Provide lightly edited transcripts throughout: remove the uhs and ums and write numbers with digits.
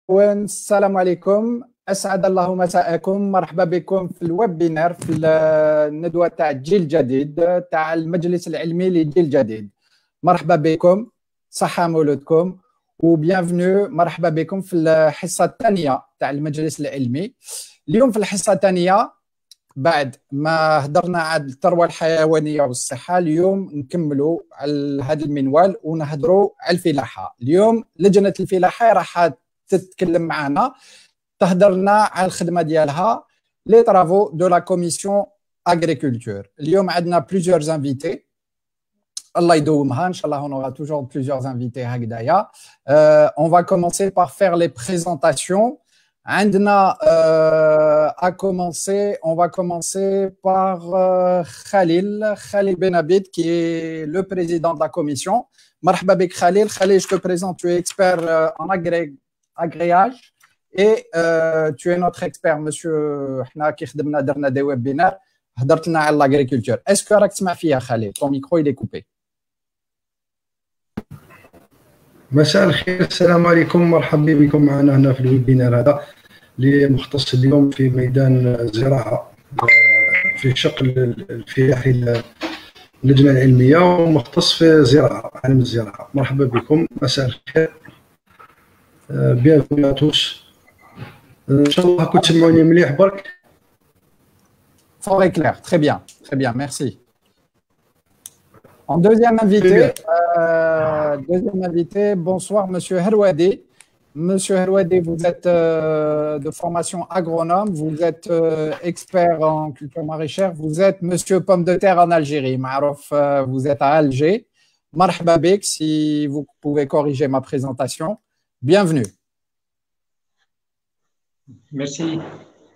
السلام عليكم، اسعد الله مساءكم. مرحبا بكم في الويبينار في الندوه تاع الجيل الجديد تاع المجلس العلمي للجيل الجديد. مرحبا بكم، صحه مولودكم وبيانفنو. مرحبا بكم في الحصه الثانيه تاع المجلس العلمي. اليوم في الحصه الثانيه بعد ما هضرنا على الثروه الحيوانيه والصحه، اليوم نكملوا على هذا المنوال ونهضروا على الفلاحه. اليوم لجنه الفلاحه راح تتكلم معنا، تهضرنا على الخدمه ديالها لي طرافو دو لا كوميسيون اغريكولتور. اليوم عندنا بليزيور انفيتي، الله يدومها ان شاء الله. on aura toujours plusieurs invités هكذايا. on va commencer par faire les présentations. عندنا on va commencer par Khalil Ben Abid qui est le président de la commission. مرحبا بك Khalil. Khalil, je te présente, tu es expert en agréage et tu es notre expert monsieur. حنا كي خدمنا درنا دي ويبينار هضرت لنا على l'agriculture. Est-ce que راك تسمع فيا Khalil? Ton micro il est coupé. مساء الخير، السلام عليكم، مرحبا بكم معنا هنا في الويبينار هذا اللي مختص اليوم في ميدان الزراعه في الشق الفلاحي اللجنه العلميه، ومختص في الزراعه، علم الزراعه. مرحبا بكم، مساء الخير، bienvenue à tous. ان شاء الله راكم تسمعوني مليح برك. Fort et clair, très bien, merci. En deuxième invité, bonsoir Monsieur Herwadi. Monsieur Herwadi, vous êtes de formation agronome, vous êtes expert en culture maraîchère, vous êtes Monsieur Pomme de terre en Algérie. Marouf, vous êtes à Alger. Marhaba bik, si vous pouvez corriger ma présentation. Bienvenue.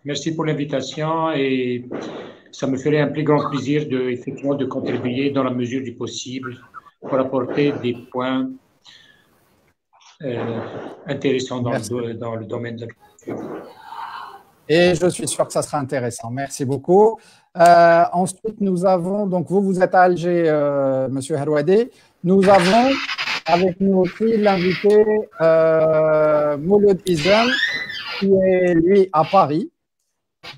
Merci pour l'invitation et ça me ferait un plus grand plaisir effectivement de contribuer dans la mesure du possible pour apporter des points intéressants dans le domaine de l'agriculture. Et je suis sûr que ça sera intéressant. Merci beaucoup. Ensuite, nous avons, donc vous êtes à Alger, Monsieur Herwadi. Nous avons avec nous aussi l'invité Mouloud Izem, qui est lui à Paris.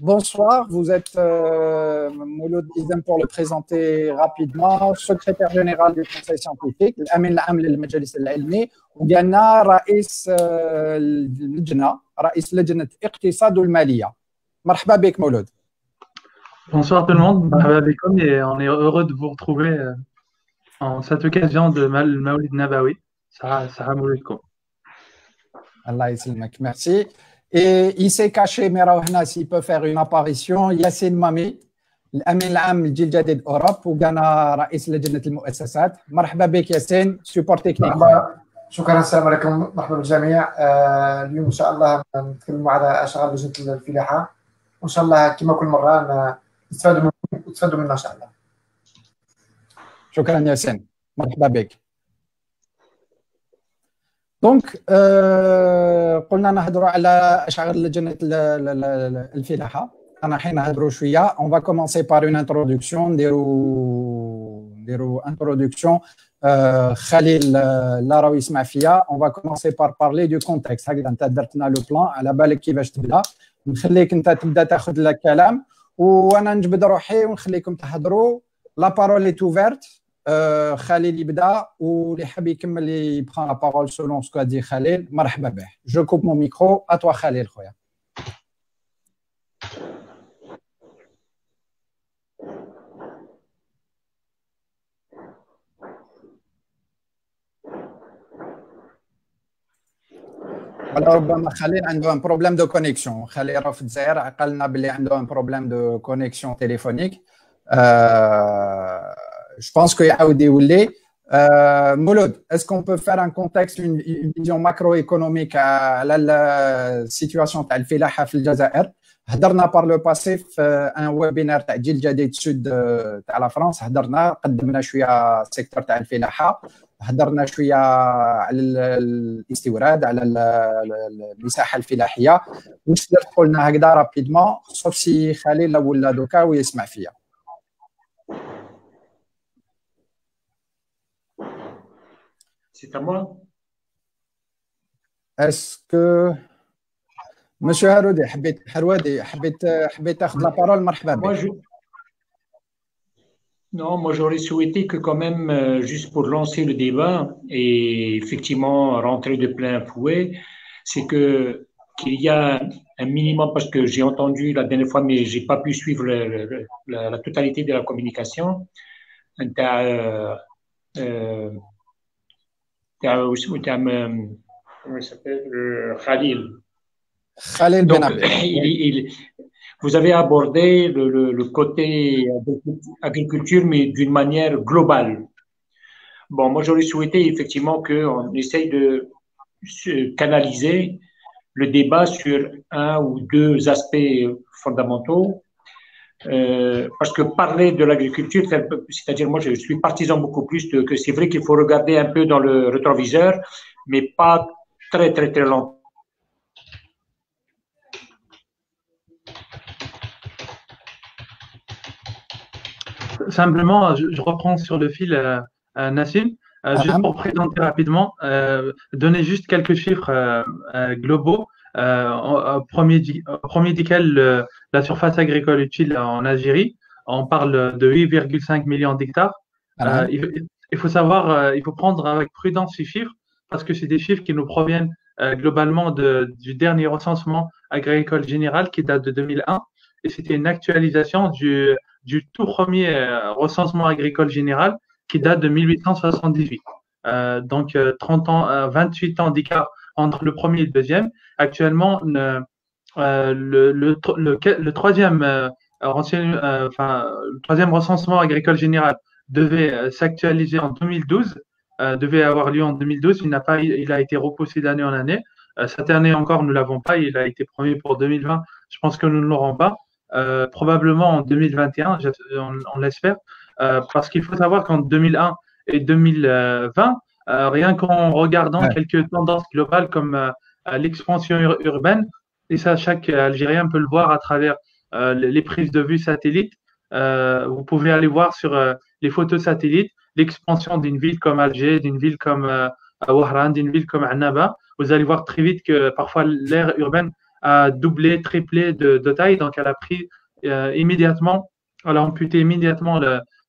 Bonsoir, vous êtes Mouloud Izem, pour le présenter rapidement, secrétaire général du conseil scientifique, l'Amin العام للمجلس العلمي، وقالنا رئيس اللجنة، رئيس لجنة الاقتصاد والمالية. مرحبا بك مولود. Bonsoir tout le monde, مرحبا بكم, et on est heureux de vous retrouver en cette occasion de Maoulid Nabawi. صحة مولودكم. الله يسلمك, merci. Et il s'est caché, mais Rawhna, s'il peut faire une apparition, Yassine Mami, الأمين العام للجيل الجديد أوروب وكان رئيس لجنة المؤسسات. مرحبا بك ياسين, سيبور تكنيك. شكرا، السلام عليكم، مرحبا بالجميع. اليوم إن شاء الله نتكلم على أشغال لجنة الفلاحة، وإن شاء الله كما كل مرة نستفادوا منها إن شاء الله. شكرا ياسين, مرحبا بك. دونك قلنا نهضروا على اشغال لجنه الفلاحه. انا حين نهضروا شويه. on va commencer par une introduction. نديروا introduction. خليل لا راهو يسمع فيا. on va commencer par parler du contexte. هكذا انت درت لنا لو بلان على بالك كيفاش تبدا. نخليك انت تبدا تاخذ الكلام وانا نجبد روحي ونخليكم تهضروا. لا بارول est ouverte. Khalil يبدا واللي حاب يكمل يبقى لا بارول سولون سكو دي خليل. مرحبا به. جو كوب مون ميكرو ا توا خليل خويا. ولا ربما خليل عنده ان بروبليم دو كونيكسيون. خليل راه في الجزائر عقلنا باللي عنده ان بروبليم دو كونيكسيون تيليفونيك. Je pense qu'il y a des oulés. Mouloud, est-ce qu'on peut faire un contexte, une vision macroéconomique à la situation de la filaha في الجزائر؟ هضرنا par le passé في un webinaire تاع جيل جديد سود تاع لا فرنسا. هضرنا قدمنا شويه السيكتور تاع الفلاحه، هضرنا شويه على الاستوراد، على المساحه الفلاحيه. واش تقدر تقول لنا هكذا رابيدمون سوف سي خليل ولا دوكا ويسمع فيا؟ C'est à moi. Est-ce que Monsieur Haroudi, حبيت تاخذ la parole, مرحبا بك. Non, moi j'aurais souhaité que quand même, juste pour lancer le débat et effectivement rentrer de plein fouet, c'est que qu'il y a un minimum, parce que j'ai entendu la dernière fois, mais j'ai pas pu suivre la totalité de la communication. Comment il s'appelle? Khalil. Khalil Donc, Ben vous avez abordé le côté agriculture, mais d'une manière globale. Bon, moi, j'aurais souhaité effectivement qu'on essaye de canaliser le débat sur un ou deux aspects fondamentaux. Parce que parler de l'agriculture, c'est-à-dire moi, je suis partisan beaucoup plus que c'est vrai qu'il faut regarder un peu dans le rétroviseur, mais pas très, très, très longtemps. Simplement, je reprends sur le fil Nassim, juste pour présenter rapidement, donner juste quelques chiffres globaux, au premier desquels la surface agricole utile en Algérie, on parle de 8,5 millions d'hectares. Il faut savoir, il faut prendre avec prudence ces chiffres, parce que c'est des chiffres qui nous proviennent globalement du dernier recensement agricole général qui date de 2001, et c'était une actualisation du tout premier recensement agricole général qui date de 1878. Donc 30 ans, 28 ans d'écart entre le premier et le deuxième. Actuellement, le troisième recensement agricole général devait s'actualiser en 2012, devait avoir lieu en 2012. Il a été repoussé d'année en année. Cette année encore, nous ne l'avons pas. Il a été promis pour 2020. Je pense que nous ne l'aurons pas. Probablement en 2021, on l'espère, parce qu'il faut savoir qu'en 2001 et 2020, rien qu'en regardant quelques tendances globales comme l'expansion urbaine, et ça chaque Algérien peut le voir à travers les prises de vue satellites, vous pouvez aller voir sur les photos satellites l'expansion d'une ville comme Alger, d'une ville comme Ouahran, d'une ville comme Annaba. Vous allez voir très vite que parfois l'aire urbaine a doublé, triplé de taille, donc elle a pris immédiatement, elle a amputé immédiatement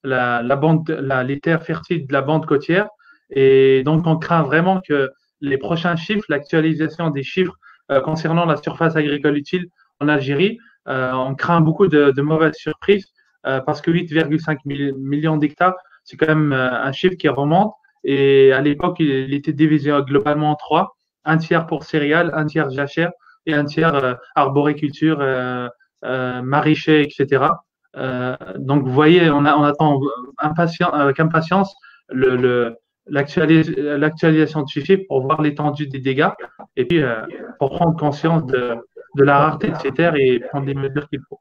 les terres fertiles de la bande côtière, et donc on craint vraiment que les prochains chiffres, l'actualisation des chiffres concernant la surface agricole utile en Algérie, on craint beaucoup de mauvaises surprises, parce que 8,5 millions d'hectares, c'est quand même un chiffre qui remonte, et à l'époque, il était divisé globalement en trois, un tiers pour céréales, un tiers jachère, et un tiers arboriculture, maraîcher, etc. Donc, vous voyez, on attend avec impatience l'actualisation de ces chiffres pour voir l'étendue des dégâts, et puis pour prendre conscience de la rareté de ces terres et prendre les mesures qu'il faut.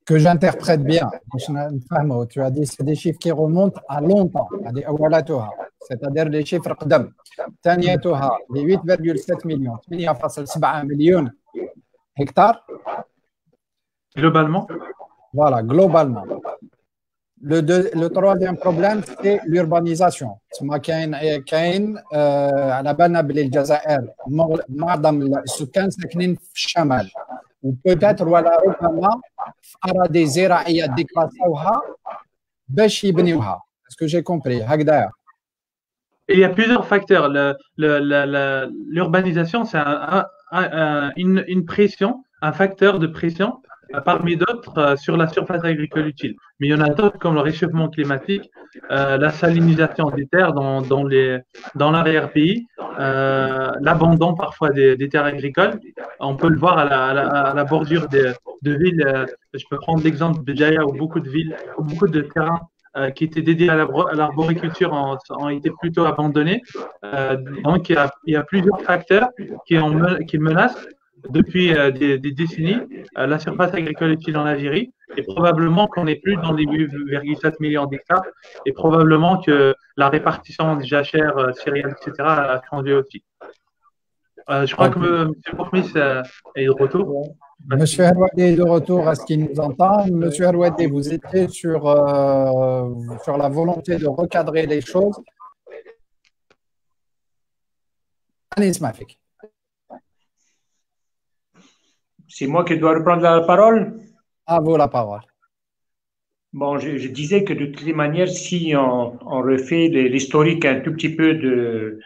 Que j'interprète bien, tu as dit c'est des chiffres qui remontent à longtemps, c'est-à-dire les chiffres قدم. ثانيتها les 8,7 millions, 8,7 millions hectares. Globalement. Voilà, globalement. Le troisième problème, c'est l'urbanisation. على بالنا بلي الجزائر معظم السكان ساكنين في الشمال، وبوتيتر ولا ربما في اراضي زراعيه ديكلاسوها باش يبنيوها. Est-ce que j'ai compris هكذا؟ Il y a plusieurs facteurs. L'urbanisation, c'est une pression, un facteur de pression parmi d'autres sur la surface agricole utile. Mais il y en a d'autres comme le réchauffement climatique, la salinisation des terres dans l'arrière-pays, l'abandon parfois des terres agricoles. On peut le voir à la bordure de villes. Je peux prendre l'exemple de Jaya où beaucoup de villes, où beaucoup de terrains qui étaient dédiés à l'arboriculture ont été plutôt abandonnés. Donc, il y a plusieurs facteurs qui menacent depuis des décennies la surface agricole utile en Algérie, et probablement qu'on n'est plus dans les 8,7 millions d'hectares, et probablement que la répartition des jachères, céréales, etc. a changé aussi. Je crois que M. Kourmis est de retour. Monsieur Harouadi est de retour, à ce qu'il nous entend. Monsieur Harouadi, vous étiez sur la volonté de recadrer les choses. c'est moi qui dois reprendre la parole. À vous la parole. Bon, je disais que de toutes les manières, si on refait l'historique un tout petit peu de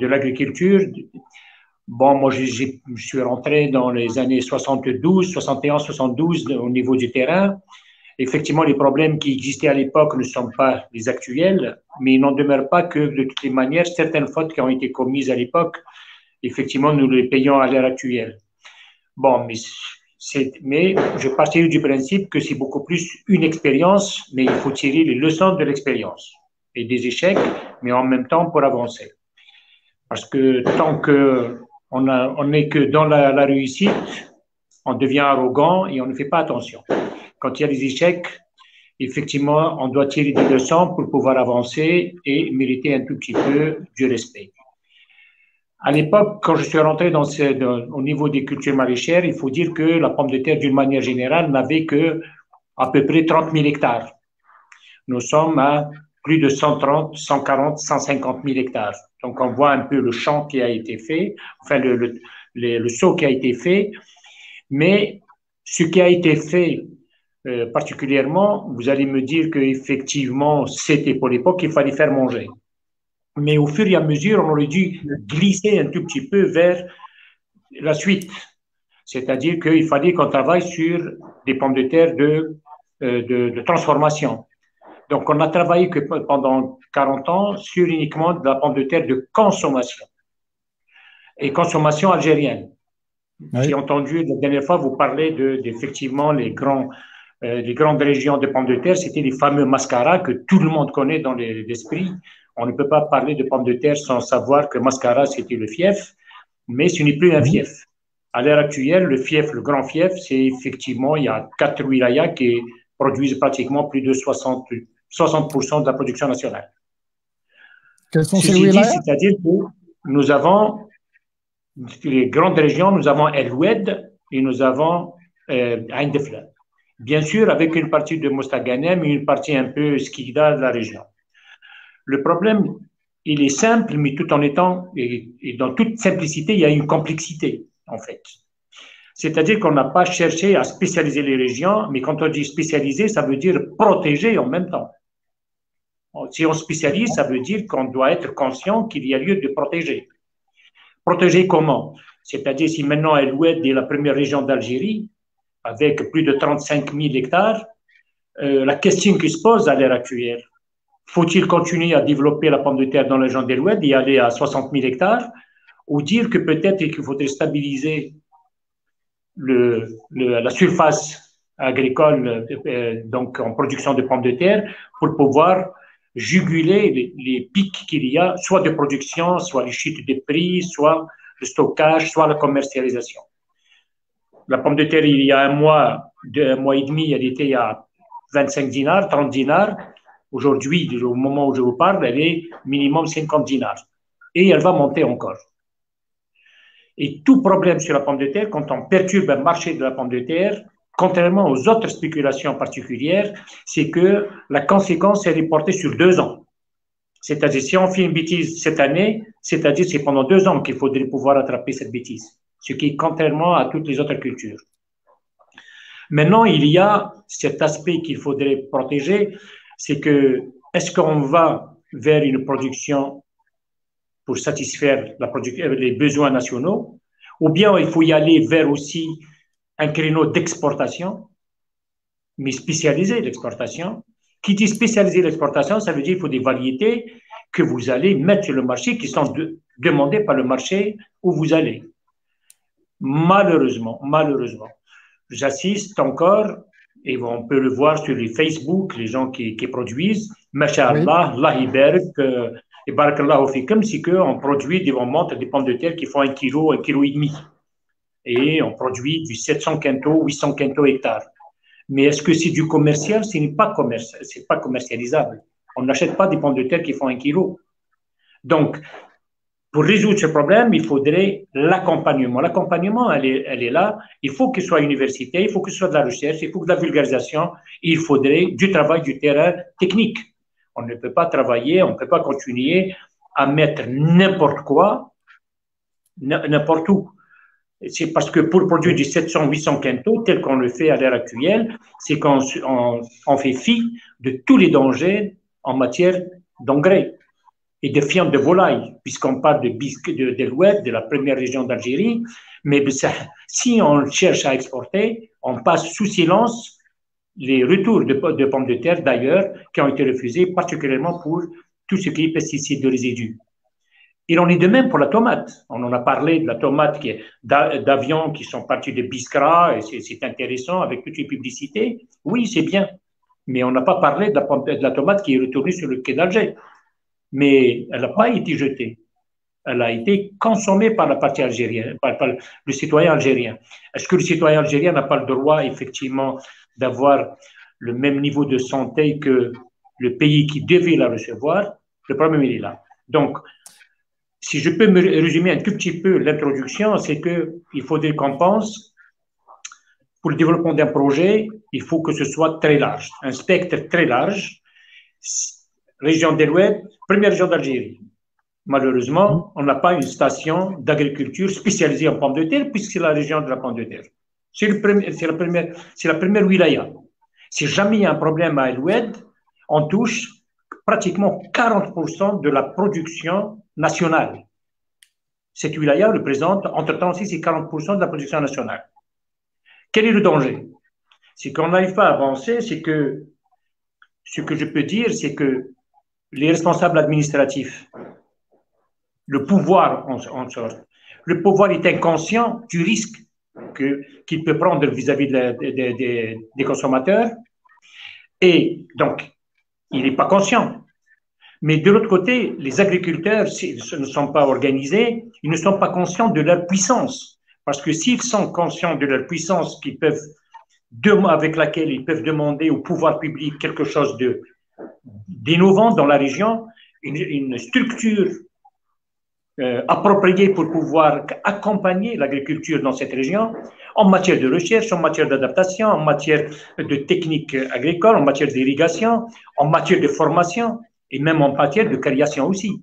l'agriculture, bon, moi, je suis rentré dans les années 72, 71, 72 au niveau du terrain. Effectivement, les problèmes qui existaient à l'époque ne sont pas les actuels, mais il n'en demeure pas que, de toutes les manières, certaines fautes qui ont été commises à l'époque, effectivement, nous les payons à l'heure actuelle. Bon, mais je partirai du principe que c'est beaucoup plus une expérience, mais il faut tirer les leçons de l'expérience et des échecs, mais en même temps pour avancer. Parce que tant qu'on n'est que dans la réussite, on devient arrogant et on ne fait pas attention. Quand il y a des échecs, effectivement, on doit tirer des leçons pour pouvoir avancer et mériter un tout petit peu du respect. À l'époque, quand je suis rentré au niveau des cultures maraîchères, il faut dire que la pomme de terre, d'une manière générale, n'avait que à peu près 30 000 hectares. Nous sommes à plus de 130, 140, 150 000 hectares. Donc, on voit un peu le champ qui a été fait, enfin, le saut qui a été fait. Mais ce qui a été fait particulièrement, vous allez me dire qu'effectivement, c'était pour l'époque, il fallait faire manger. Mais au fur et à mesure, on aurait dû glisser un tout petit peu vers la suite. C'est-à-dire qu'il fallait qu'on travaille sur des pommes de terre de transformation. Donc, on a travaillé que pendant 40 ans sur uniquement de la pomme de terre de consommation et consommation algérienne. Oui. J'ai entendu la dernière fois vous parler d'effectivement les grandes régions de pommes de terre, c'était les fameux mascaras que tout le monde connaît dans l'esprit. On ne peut pas parler de pommes de terre sans savoir que mascara, c'était le fief, mais ce n'est plus un fief. À l'heure actuelle, le fief, le grand fief, c'est effectivement, il y a 4 wilayas qui produisent pratiquement plus de 60% de la production nationale. Quels sont ces wilayas? C'est-à-dire que nous avons les grandes régions, nous avons El Oued et nous avons Ain Defla. Bien sûr, avec une partie de Mostaganem et une partie un peu Skida de la région. Le problème, il est simple, mais tout en étant, et dans toute simplicité, il y a une complexité, en fait. C'est-à-dire qu'on n'a pas cherché à spécialiser les régions, mais quand on dit spécialiser, ça veut dire protéger en même temps. Si on spécialise, ça veut dire qu'on doit être conscient qu'il y a lieu de protéger. Protéger comment? C'est-à-dire si maintenant El Oued est la première région d'Algérie, avec plus de 35 000 hectares, la question qui se pose à l'heure actuelle, faut-il continuer à développer la pomme de terre dans la région d'El Oued et aller à 60 000 hectares, ou dire que peut-être qu'il faudrait stabiliser la surface agricole donc en production de pommes de terre pour pouvoir juguler les pics qu'il y a, soit de production, soit les chutes de prix, soit le stockage, soit la commercialisation. La pomme de terre, il y a un mois et demi, elle était à 25 dinars, 30 dinars. Aujourd'hui, au moment où je vous parle, elle est minimum 50 dinars. Et elle va monter encore. Et tout problème sur la pomme de terre, quand on perturbe un marché de la pomme de terre, contrairement aux autres spéculations particulières, c'est que la conséquence est reportée sur 2 ans. C'est-à-dire, si on fait une bêtise cette année, c'est-à-dire c'est pendant 2 ans qu'il faudrait pouvoir attraper cette bêtise, ce qui est contrairement à toutes les autres cultures. Maintenant, il y a cet aspect qu'il faudrait protéger, c'est que est-ce qu'on va vers une production pour satisfaire les besoins nationaux, ou bien il faut y aller vers aussi un créneau d'exportation, mais spécialiser l'exportation. Qui dit spécialiser l'exportation, ça veut dire qu'il faut des variétés que vous allez mettre sur le marché, qui sont demandées par le marché où vous allez. Malheureusement, j'assiste encore, et on peut le voir sur les Facebook, les gens qui produisent, Masha'Allah, Allah Ibarak, et Barakallahu Fikum, c'est qu'on produit, on monte des pommes de terre qui font 1 kilo, 1,5 kg. Et on produit du 700 quintaux, 800 quintaux hectares. Mais est-ce que c'est du commercial? Ce n'est pas commercial, c'est pas commercialisable. On n'achète pas des pommes de terre qui font 1 kilo. Donc, pour résoudre ce problème, il faudrait l'accompagnement. L'accompagnement, elle est là. Il faut qu'il soit universitaire, il faut que ce soit de la recherche, il faut que de la vulgarisation. Il faudrait du travail du terrain technique. On ne peut pas travailler, on ne peut pas continuer à mettre n'importe quoi, n'importe où. C'est parce que pour produire du 700-800 quintaux, tel qu'on le fait à l'heure actuelle, c'est qu'on fait fi de tous les dangers en matière d'engrais et de viande de volaille, puisqu'on parle de l'Oued, de la première région d'Algérie. Mais si on cherche à exporter, on passe sous silence les retours de pommes de terre, d'ailleurs, qui ont été refusés, particulièrement pour tout ce qui est pesticides de résidus. Il en est de même pour la tomate. On en a parlé de la tomate d'avions qui sont partis de Biskra, et c'est intéressant avec toutes les publicités. Oui, c'est bien. Mais on n'a pas parlé de la tomate qui est retournée sur le quai d'Alger. Mais elle n'a pas été jetée. Elle a été consommée par la partie algérienne, par le citoyen algérien. Est-ce que le citoyen algérien n'a pas le droit, effectivement, d'avoir le même niveau de santé que le pays qui devait la recevoir? Le problème, il est là. Donc, si je peux me résumer un tout petit peu l'introduction, c'est qu'il faudrait qu'on pense, pour le développement d'un projet, il faut que ce soit très large, un spectre très large. Région d'El-Oued, première région d'Algérie. Malheureusement, on n'a pas une station d'agriculture spécialisée en pommes de terre, puisque c'est la région de la pomme de terre. C'est la première wilaya. Si jamais il y a un problème à El-Oued, on touche pratiquement 40% de la production nationale. Cette wilaya représente entre 36 et 40% de la production nationale. Quel est le danger? C'est qu'on n'arrive pas à avancer, c'est que ce que je peux dire, c'est que les responsables administratifs, le pouvoir en sorte, le pouvoir est inconscient du risque qu'il peut prendre vis-à-vis des consommateurs, et donc il n'est pas conscient. Mais de l'autre côté, les agriculteurs, s'ils ne sont pas organisés, ils ne sont pas conscients de leur puissance. Parce que s'ils sont conscients de leur puissance avec laquelle ils peuvent demander au pouvoir public quelque chose d'innovant dans la région, une structure appropriée pour pouvoir accompagner l'agriculture dans cette région, en matière de recherche, en matière d'adaptation, en matière de techniques agricoles, en matière d'irrigation, en matière de formation, et même en matière de création aussi.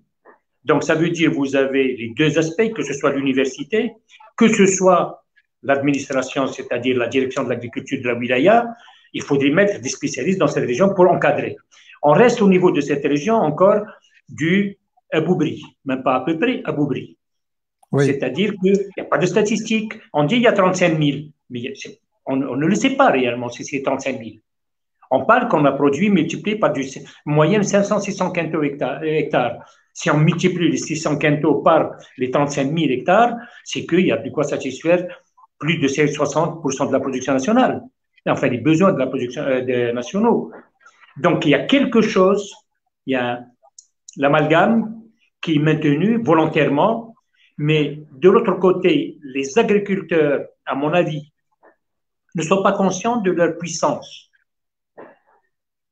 Donc, ça veut dire que vous avez les deux aspects, que ce soit l'université, que ce soit l'administration, c'est-à-dire la direction de l'agriculture de la wilaya. Il faudrait mettre des spécialistes dans cette région pour encadrer. On reste au niveau de cette région encore du Aboubri, même pas à peu près, Aboubri. Oui. C'est-à-dire qu'il n'y a pas de statistiques. On dit qu'il y a 35 000, mais on ne le sait pas réellement si c'est 35 000. On parle qu'on a produit multiplié par du moyenne 500-600 quintaux hectares. Si on multiplie les 600 quintaux par les 35 000 hectares, c'est qu'il y a de quoi satisfaire plus de 60% de la production nationale. Enfin, les besoins de la production nationaux. Donc, il y a quelque chose, il y a l'amalgame qui est maintenu volontairement, mais de l'autre côté, les agriculteurs, à mon avis, ne sont pas conscients de leur puissance.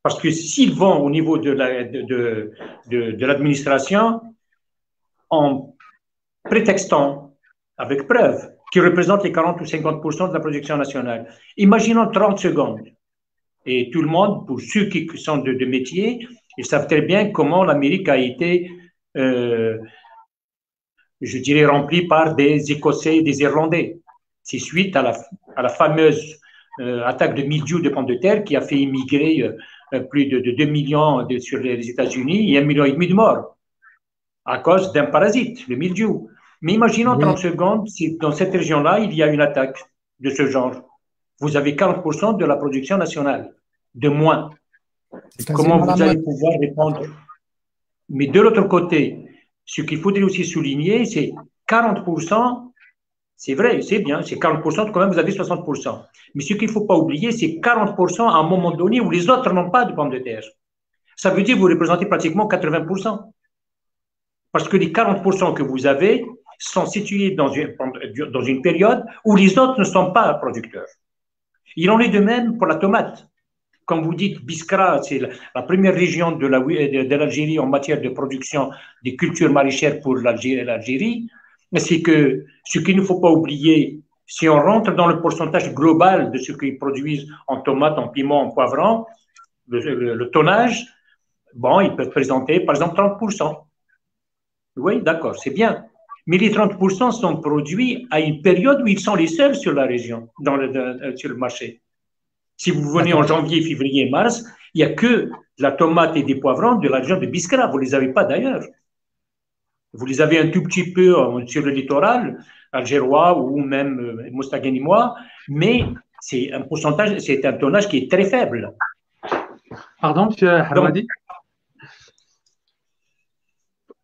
Parce que s'ils vont au niveau de l'administration en prétextant, avec preuve, qu'ils représentent les 40 ou 50% de la production nationale, imaginons 30 secondes. Et tout le monde, pour ceux qui sont de métier, ils savent très bien comment l'Amérique a été, je dirais, remplie par des Écossais et des Irlandais. C'est suite à la fameuse attaque de mildiou de pommes de terre qui a fait immigrer plus de 2 millions sur les États-Unis et 1,5 million de morts à cause d'un parasite, le mildiou. Mais imaginons 30 secondes, si dans cette région-là, il y a une attaque de ce genre. Vous avez 40% de la production nationale, de moins. Comment vous allez pouvoir répondre? Mais de l'autre côté, ce qu'il faudrait aussi souligner, c'est 40%, c'est vrai, c'est bien, c'est 40%, quand même vous avez 60%. Mais ce qu'il ne faut pas oublier, c'est 40% à un moment donné où les autres n'ont pas de pommes de terre. Ça veut dire que vous représentez pratiquement 80%. Parce que les 40% que vous avez sont situés dans une période où les autres ne sont pas producteurs. Il en est de même pour la tomate. Comme vous dites, Biskra, c'est la première région de l'Algérie en matière de production des cultures maraîchères pour l'Algérie. C'est que ce qu'il ne faut pas oublier, si on rentre dans le pourcentage global de ce qu'ils produisent en tomates, en piment, en poivrons, le tonnage, bon, ils peuvent présenter par exemple 30%. Oui, d'accord, c'est bien. Mais les 30% sont produits à une période où ils sont les seuls sur la région, sur le marché. Si vous venez en janvier, février, mars, il n'y a que de la tomate et des poivrons de la région de Biskra. Vous ne les avez pas d'ailleurs. Vous les avez un tout petit peu sur le littoral algérois ou même moustaghanimois, mais c'est un pourcentage, c'est un tonnage qui est très faible. Pardon, M. Hamadi.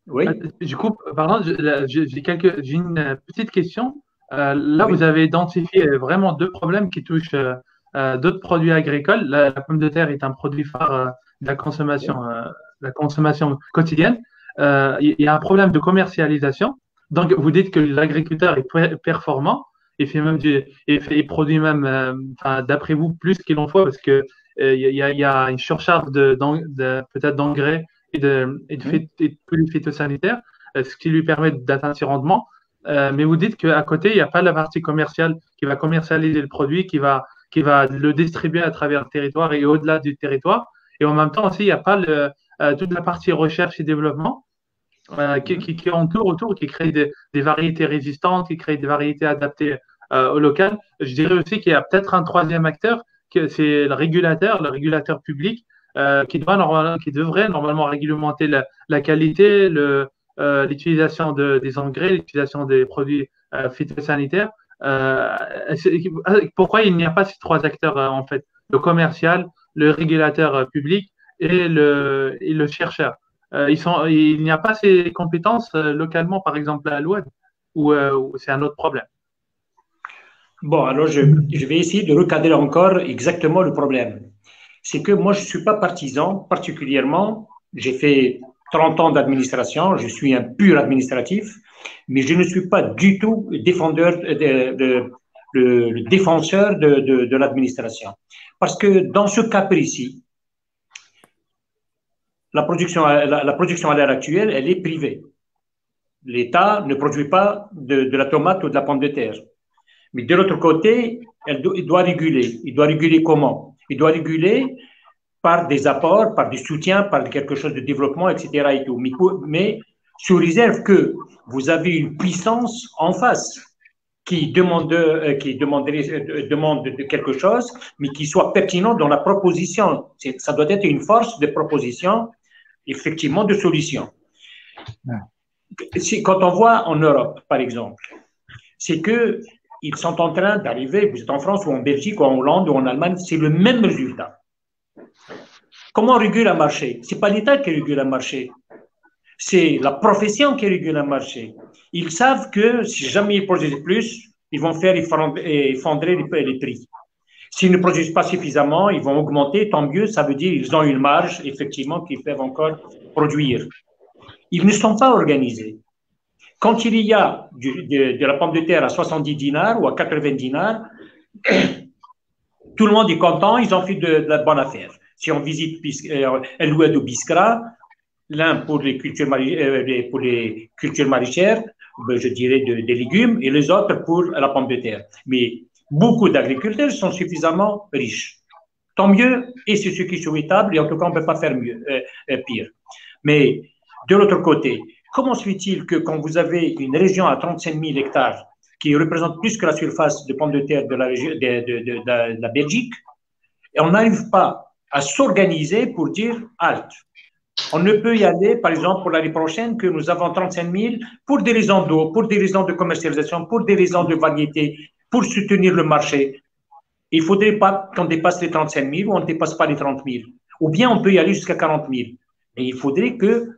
Oui. Du coup, pardon, j'ai une petite question. Là, oui. Vous avez identifié vraiment deux problèmes qui touchent d'autres produits agricoles. La pomme de terre est un produit phare de la consommation quotidienne. Il y a un problème de commercialisation. Donc, vous dites que l'agriculteur est performant. Il produit même, d'après vous, plus qu'il en faut parce que il y a une surcharge peut-être d'engrais et de produits phytosanitaires, ce qui lui permet d'atteindre ses rendements. Mais vous dites qu'à côté, il n'y a pas la partie commerciale qui va commercialiser le produit, qui va le distribuer à travers le territoire et au-delà du territoire. Et en même temps aussi, il n'y a pas toute la partie recherche et développement qui entoure autour, qui crée des variétés résistantes, qui crée des variétés adaptées au local. Je dirais aussi qu'il y a peut-être un troisième acteur, c'est le régulateur public, qui devrait normalement réglementer la qualité, l'utilisation des engrais, l'utilisation des produits phytosanitaires. Pourquoi il n'y a pas ces trois acteurs en fait, le commercial, le régulateur public et le chercheur? Il n'y a pas ces compétences localement, par exemple à l'Oued, ou c'est un autre problème? Bon, alors je vais essayer de recadrer encore exactement le problème. C'est que moi, je ne suis pas partisan, particulièrement, j'ai fait 30 ans d'administration, je suis un pur administratif, mais je ne suis pas du tout le défenseur de l'administration. Parce que dans ce cas précis, la production à l'heure actuelle, elle est privée. L'État ne produit pas de la tomate ou de la pomme de terre. Mais de l'autre côté, il doit réguler. Il doit réguler comment? Il doit réguler par des apports, par du soutien, par quelque chose de développement, etc. Et tout. Mais sous réserve que vous avez une puissance en face qui demande de quelque chose, mais qui soit pertinent dans la proposition. Ça doit être une force de proposition, effectivement, de solution. Quand on voit en Europe, par exemple, c'est que ils sont en train d'arriver, vous êtes en France ou en Belgique ou en Hollande ou en Allemagne, c'est le même résultat. Comment on régule un marché? Ce n'est pas l'État qui régule un marché, c'est la profession qui régule un marché. Ils savent que si jamais ils produisent plus, ils vont faire effondrer les prix. S'ils ne produisent pas suffisamment, ils vont augmenter, tant mieux, ça veut dire qu'ils ont une marge, effectivement, qu'ils peuvent encore produire. Ils ne sont pas organisés. Quand il y a de la pomme de terre à 70 dinars ou à 80 dinars, tout le monde est content, ils ont fait de la bonne affaire. Si on visite El Oued ou Biskra, l'un pour les cultures maraîchères, je dirais des légumes, et les autres pour la pomme de terre. Mais beaucoup d'agriculteurs sont suffisamment riches. Tant mieux, et c'est ce qui est souhaitable, et en tout cas, on ne peut pas faire mieux, pire. Mais de l'autre côté, comment se fait-il que quand vous avez une région à 35 000 hectares qui représente plus que la surface de pommes de terre de la Belgique, et on n'arrive pas à s'organiser pour dire halte. On ne peut y aller, par exemple, pour l'année prochaine, que nous avons 35 000 pour des raisons d'eau, pour des raisons de commercialisation, pour des raisons de variété, pour soutenir le marché. Il ne faudrait pas qu'on dépasse les 35 000 ou on ne dépasse pas les 30 000. Ou bien on peut y aller jusqu'à 40 000. Et il faudrait que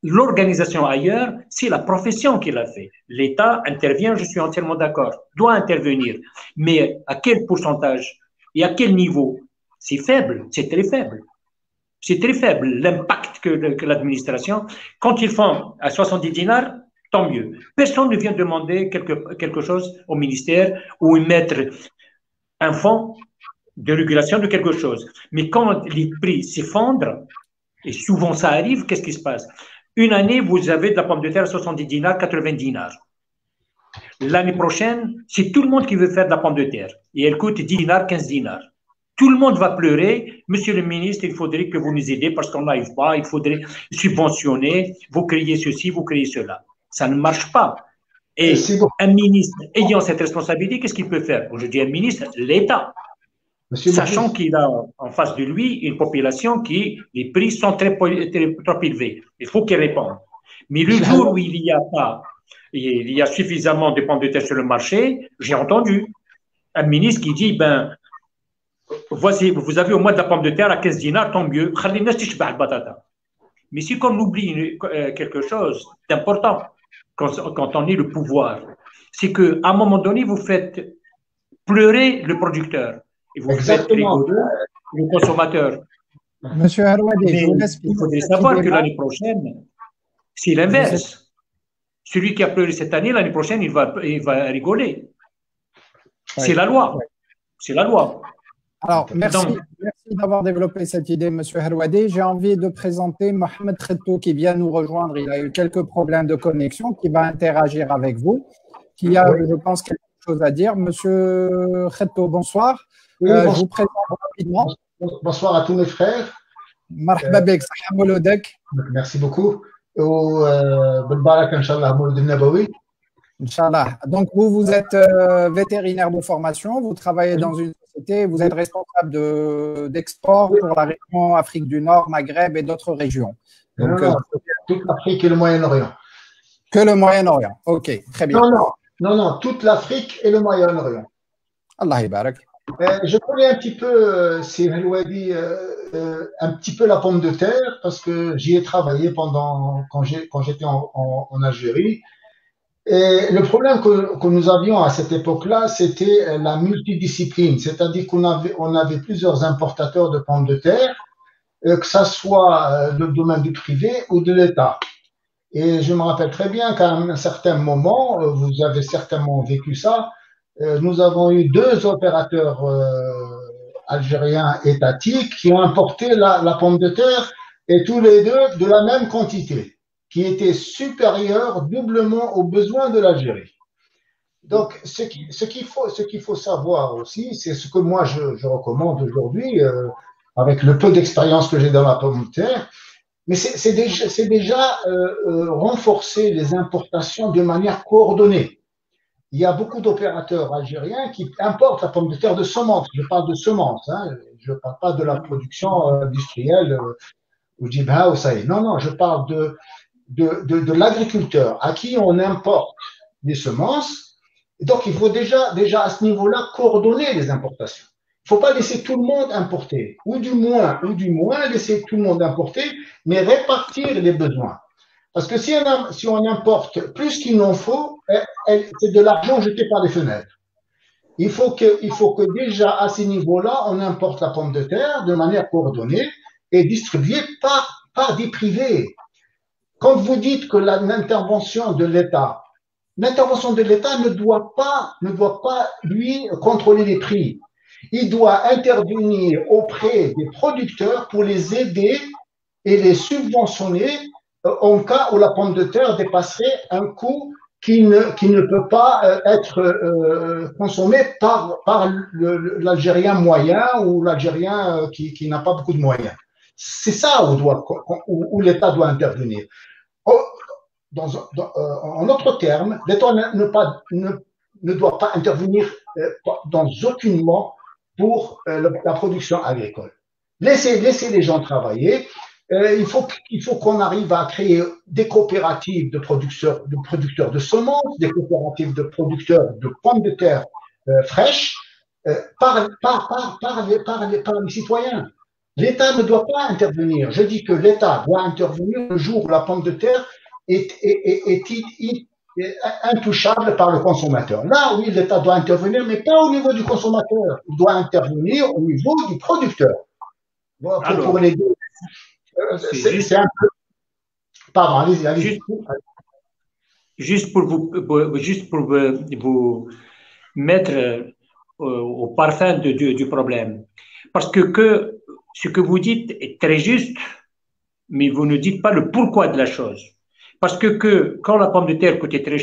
l'organisation ailleurs, c'est la profession qui l'a fait. L'État intervient, je suis entièrement d'accord, doit intervenir. Mais à quel pourcentage et à quel niveau? C'est faible, c'est très faible. C'est très faible l'impact que l'administration. Quand ils font à 70 dinars, tant mieux. Personne ne vient demander quelque chose au ministère ou mettre un fonds de régulation de quelque chose. Mais quand les prix s'effondrent, et souvent ça arrive, qu'est-ce qui se passe? Une année, vous avez de la pomme de terre à 70 dinars, 80 dinars. L'année prochaine, c'est tout le monde qui veut faire de la pomme de terre. Et elle coûte 10 dinars, 15 dinars. Tout le monde va pleurer. Monsieur le ministre, il faudrait que vous nous aidiez parce qu'on n'arrive pas. Il faudrait subventionner. Vous créez ceci, vous créez cela. Ça ne marche pas. Et un ministre ayant cette responsabilité, qu'est-ce qu'il peut faire? Je dis un ministre, l'État. Sachant qu'il a en face de lui une population qui, les prix sont trop élevés. Il faut qu'il réponde. Mais le jour où il y a suffisamment de pommes de terre sur le marché, j'ai entendu un ministre qui dit, voici, vous avez au moins de la pomme de terre à 15 dinars, tant mieux. Mais si on oublie quelque chose d'important quand on est le pouvoir, c'est qu'à un moment donné, vous faites pleurer le producteur et vous faites rigoler le consommateur. Monsieur Harouadi, il faudrait savoir que l'année prochaine, c'est l'inverse. Celui qui a pleuré cette année, l'année prochaine, il va rigoler. Ouais. C'est la loi. Ouais. C'est la loi. Alors, merci d'avoir développé cette idée, Monsieur Harouadi. J'ai envie de présenter Mohamed Khetto qui vient nous rejoindre. Il a eu quelques problèmes de connexion, qui va interagir avec vous, qui a, je pense, quelque chose à dire. Monsieur Khetto, bonsoir. Oui, je vous présente rapidement. Bonsoir à tous mes frères. Marhaba bek, merci beaucoup. بالبركة إن شاء الله مولد النبوي. Inch'Allah. Donc, vous êtes vétérinaire de formation, vous travaillez dans une société, vous êtes responsable d'export pour la région Afrique du Nord, Maghreb et d'autres régions. Donc, toute l'Afrique et le Moyen-Orient. Que le Moyen-Orient. OK, très bien. Non, toute l'Afrique et le Moyen-Orient. Allah yabarak. Je connais un petit peu, si Harouadi, un petit peu la pomme de terre parce que j'y ai travaillé quand j'étais en Algérie. Et le problème que nous avions à cette époque-là, c'était la multidiscipline, c'est-à-dire qu'on avait plusieurs importateurs de pommes de terre, que ça soit le domaine du privé ou de l'État. Et je me rappelle très bien qu'à un certain moment, vous avez certainement vécu ça, nous avons eu 2 opérateurs algériens étatiques qui ont importé la pomme de terre et tous les 2 de la même quantité, qui était supérieure doublement aux besoins de l'Algérie. Donc, ce qu'il faut savoir aussi, c'est ce que moi je recommande aujourd'hui, avec le peu d'expérience que j'ai dans la pomme de terre, mais c'est déjà renforcer les importations de manière coordonnée. Il y a beaucoup d'opérateurs algériens qui importent la pomme de terre de semences. Je parle de semences, hein. Je ne parle pas de la production industrielle ou jibha ou ça. Non, je parle de l'agriculteur à qui on importe des semences. Donc, il faut déjà à ce niveau-là coordonner les importations. Il ne faut pas laisser tout le monde importer, ou du moins laisser tout le monde importer, mais répartir les besoins. Parce que si on importe plus qu'il n'en faut, c'est de l'argent jeté par les fenêtres. Il faut que déjà à ces niveaux-là, on importe la pomme de terre de manière coordonnée et distribuée par des privés. Quand vous dites que l'intervention de l'État ne doit pas, lui, contrôler les prix. Il doit intervenir auprès des producteurs pour les aider et les subventionner en cas où la pomme de terre dépasserait un coût qui ne peut pas être consommé par l'Algérien moyen ou l'Algérien qui n'a pas beaucoup de moyens. C'est ça où l'État doit intervenir. En d'autres termes, l'État ne doit pas intervenir dans aucunement pour la production agricole. Laissez les gens travailler. Il faut qu'on arrive à créer des coopératives de producteurs de semences, des coopératives de producteurs de pommes de terre fraîches par les citoyens. L'État ne doit pas intervenir. Je dis que l'État doit intervenir le jour où la pomme de terre est intouchable par le consommateur. Là, oui, l'État doit intervenir, mais pas au niveau du consommateur. Il doit intervenir au niveau du producteur. Pour les deux. C'est un peu. Pardon, allez-y. Juste pour vous mettre au parfum du problème. Parce que ce que vous dites est très juste, mais vous ne dites pas le pourquoi de la chose. Parce que quand la pomme de terre coûtait trop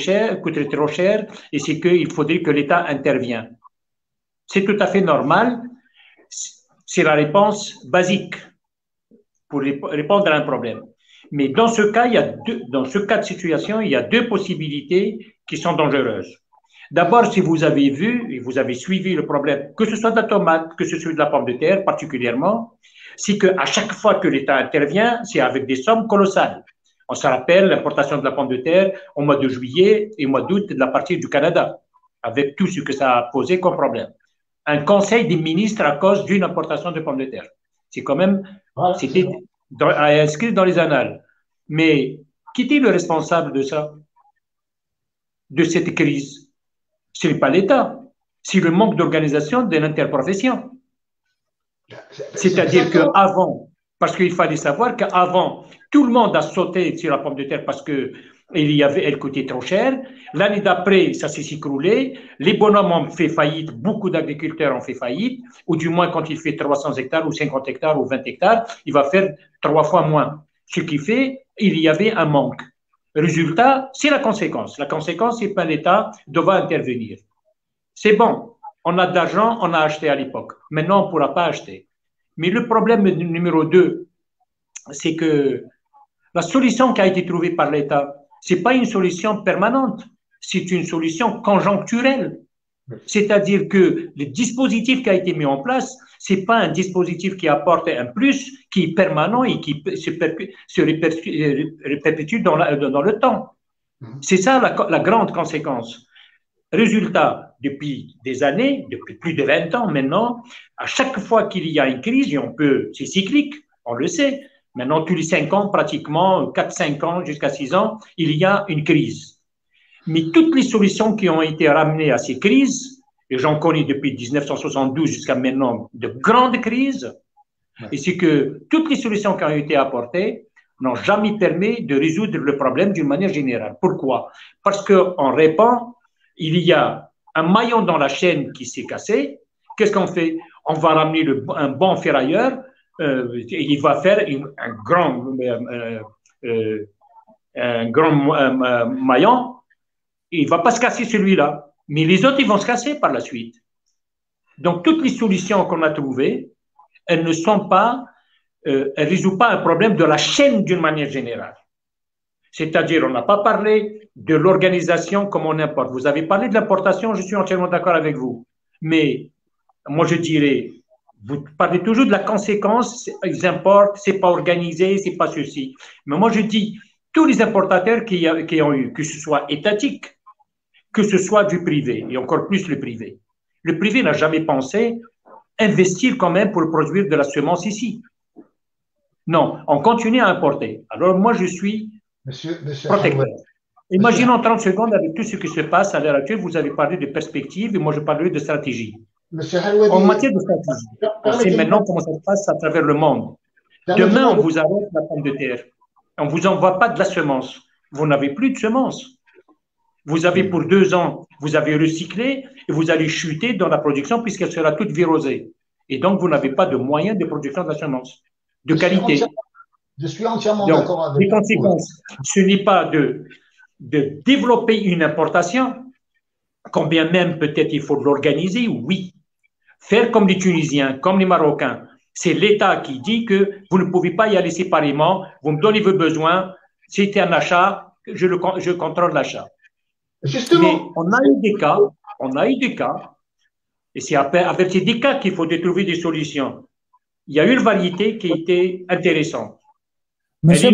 cher, et c'est qu'il faudrait que l'État intervienne. C'est tout à fait normal. C'est la réponse basique pour répondre à un problème. Mais dans ce cas, dans ce cas de situation, il y a deux possibilités qui sont dangereuses. D'abord, si vous avez vu et vous avez suivi le problème, que ce soit de la tomate, que ce soit de la pomme de terre particulièrement, c'est qu'à chaque fois que l'État intervient, c'est avec des sommes colossales. On se rappelle l'importation de la pomme de terre au mois de juillet et au mois d'août de la partie du Canada, avec tout ce que ça a posé comme problème. Un conseil des ministres à cause d'une importation de pommes de terre. C'est quand même, c'était inscrit dans les annales. Mais qui était le responsable de ça, de cette crise? Ce n'est pas l'État, c'est le manque d'organisation de l'interprofession. C'est-à-dire qu'avant, parce qu'il fallait savoir qu'avant, tout le monde a sauté sur la pomme de terre parce que elle coûtait trop cher. L'année d'après, ça s'est écroulé. Les bonhommes ont fait faillite. Beaucoup d'agriculteurs ont fait faillite. Ou du moins, quand il fait 300 hectares ou 50 hectares ou 20 hectares, il va faire 3 fois moins. Ce qui fait, il y avait un manque. Résultat, c'est la conséquence. La conséquence, c'est que l'État doit intervenir. C'est bon. On a de l'argent, on a acheté à l'époque. Maintenant, on ne pourra pas acheter. Mais le problème numéro 2, c'est que la solution qui a été trouvée par l'État, ce n'est pas une solution permanente, c'est une solution conjoncturelle. C'est-à-dire que le dispositif qui a été mis en place, ce n'est pas un dispositif qui apporte un plus, qui est permanent et qui se réperpétue dans le temps. C'est ça la grande conséquence. Résultat, depuis des années, depuis plus de 20 ans maintenant, à chaque fois qu'il y a une crise, et c'est cyclique, on le sait, maintenant tous les 5 ans, pratiquement 4-5 ans jusqu'à 6 ans, il y a une crise. Mais toutes les solutions qui ont été ramenées à ces crises, et j'en connais depuis 1972 jusqu'à maintenant de grandes crises, et c'est que toutes les solutions qui ont été apportées n'ont jamais permis de résoudre le problème d'une manière générale. Pourquoi? Parce qu'on répond, il y a un maillon dans la chaîne qui s'est cassé. Qu'est-ce qu'on fait? On va ramener un bon ferrailleur, il va faire un grand maillon. Il ne va pas se casser celui-là. Mais les autres, ils vont se casser par la suite. Donc, toutes les solutions qu'on a trouvées, elles ne sont pas, elles ne résolvent pas un problème de la chaîne d'une manière générale. C'est-à-dire, on n'a pas parlé de l'organisation comme on importe. Vous avez parlé de l'importation, je suis entièrement d'accord avec vous. Mais moi, je dirais, vous parlez toujours de la conséquence, ils importent, c'est pas organisé, c'est pas ceci. Mais moi, je dis, tous les importateurs qui ont eu, que ce soit étatique, que ce soit du privé, et encore plus le privé. Le privé n'a jamais pensé investir quand même pour produire de la semence ici. Non, on continue à importer. Alors moi, je suis protecteur. Imaginons 30 secondes avec tout ce qui se passe à l'heure actuelle. Vous avez parlé de perspective et moi, je parlerai de stratégie. En matière de stratégie, on sait maintenant comment ça se passe à travers le monde. Demain, on vous arrête la pomme de terre. On ne vous envoie pas de la semence. Vous n'avez plus de semence. Vous avez pour 2 ans, vous avez recyclé et vous allez chuter dans la production puisqu'elle sera toute virusée. Et donc, vous n'avez pas de moyens de production de la semence de qualité. Je suis entièrement d'accord avec vous. Les conséquences, ce n'est pas de développer une importation, combien même peut-être il faut l'organiser, oui. Faire comme les Tunisiens, comme les Marocains. C'est l'État qui dit que vous ne pouvez pas y aller séparément, vous me donnez vos besoins, c'était un achat, je contrôle l'achat. Justement. Mais on a eu des cas, et c'est avec ces cas qu'il faut trouver des solutions. Il y a eu une variété qui était intéressante. Monsieur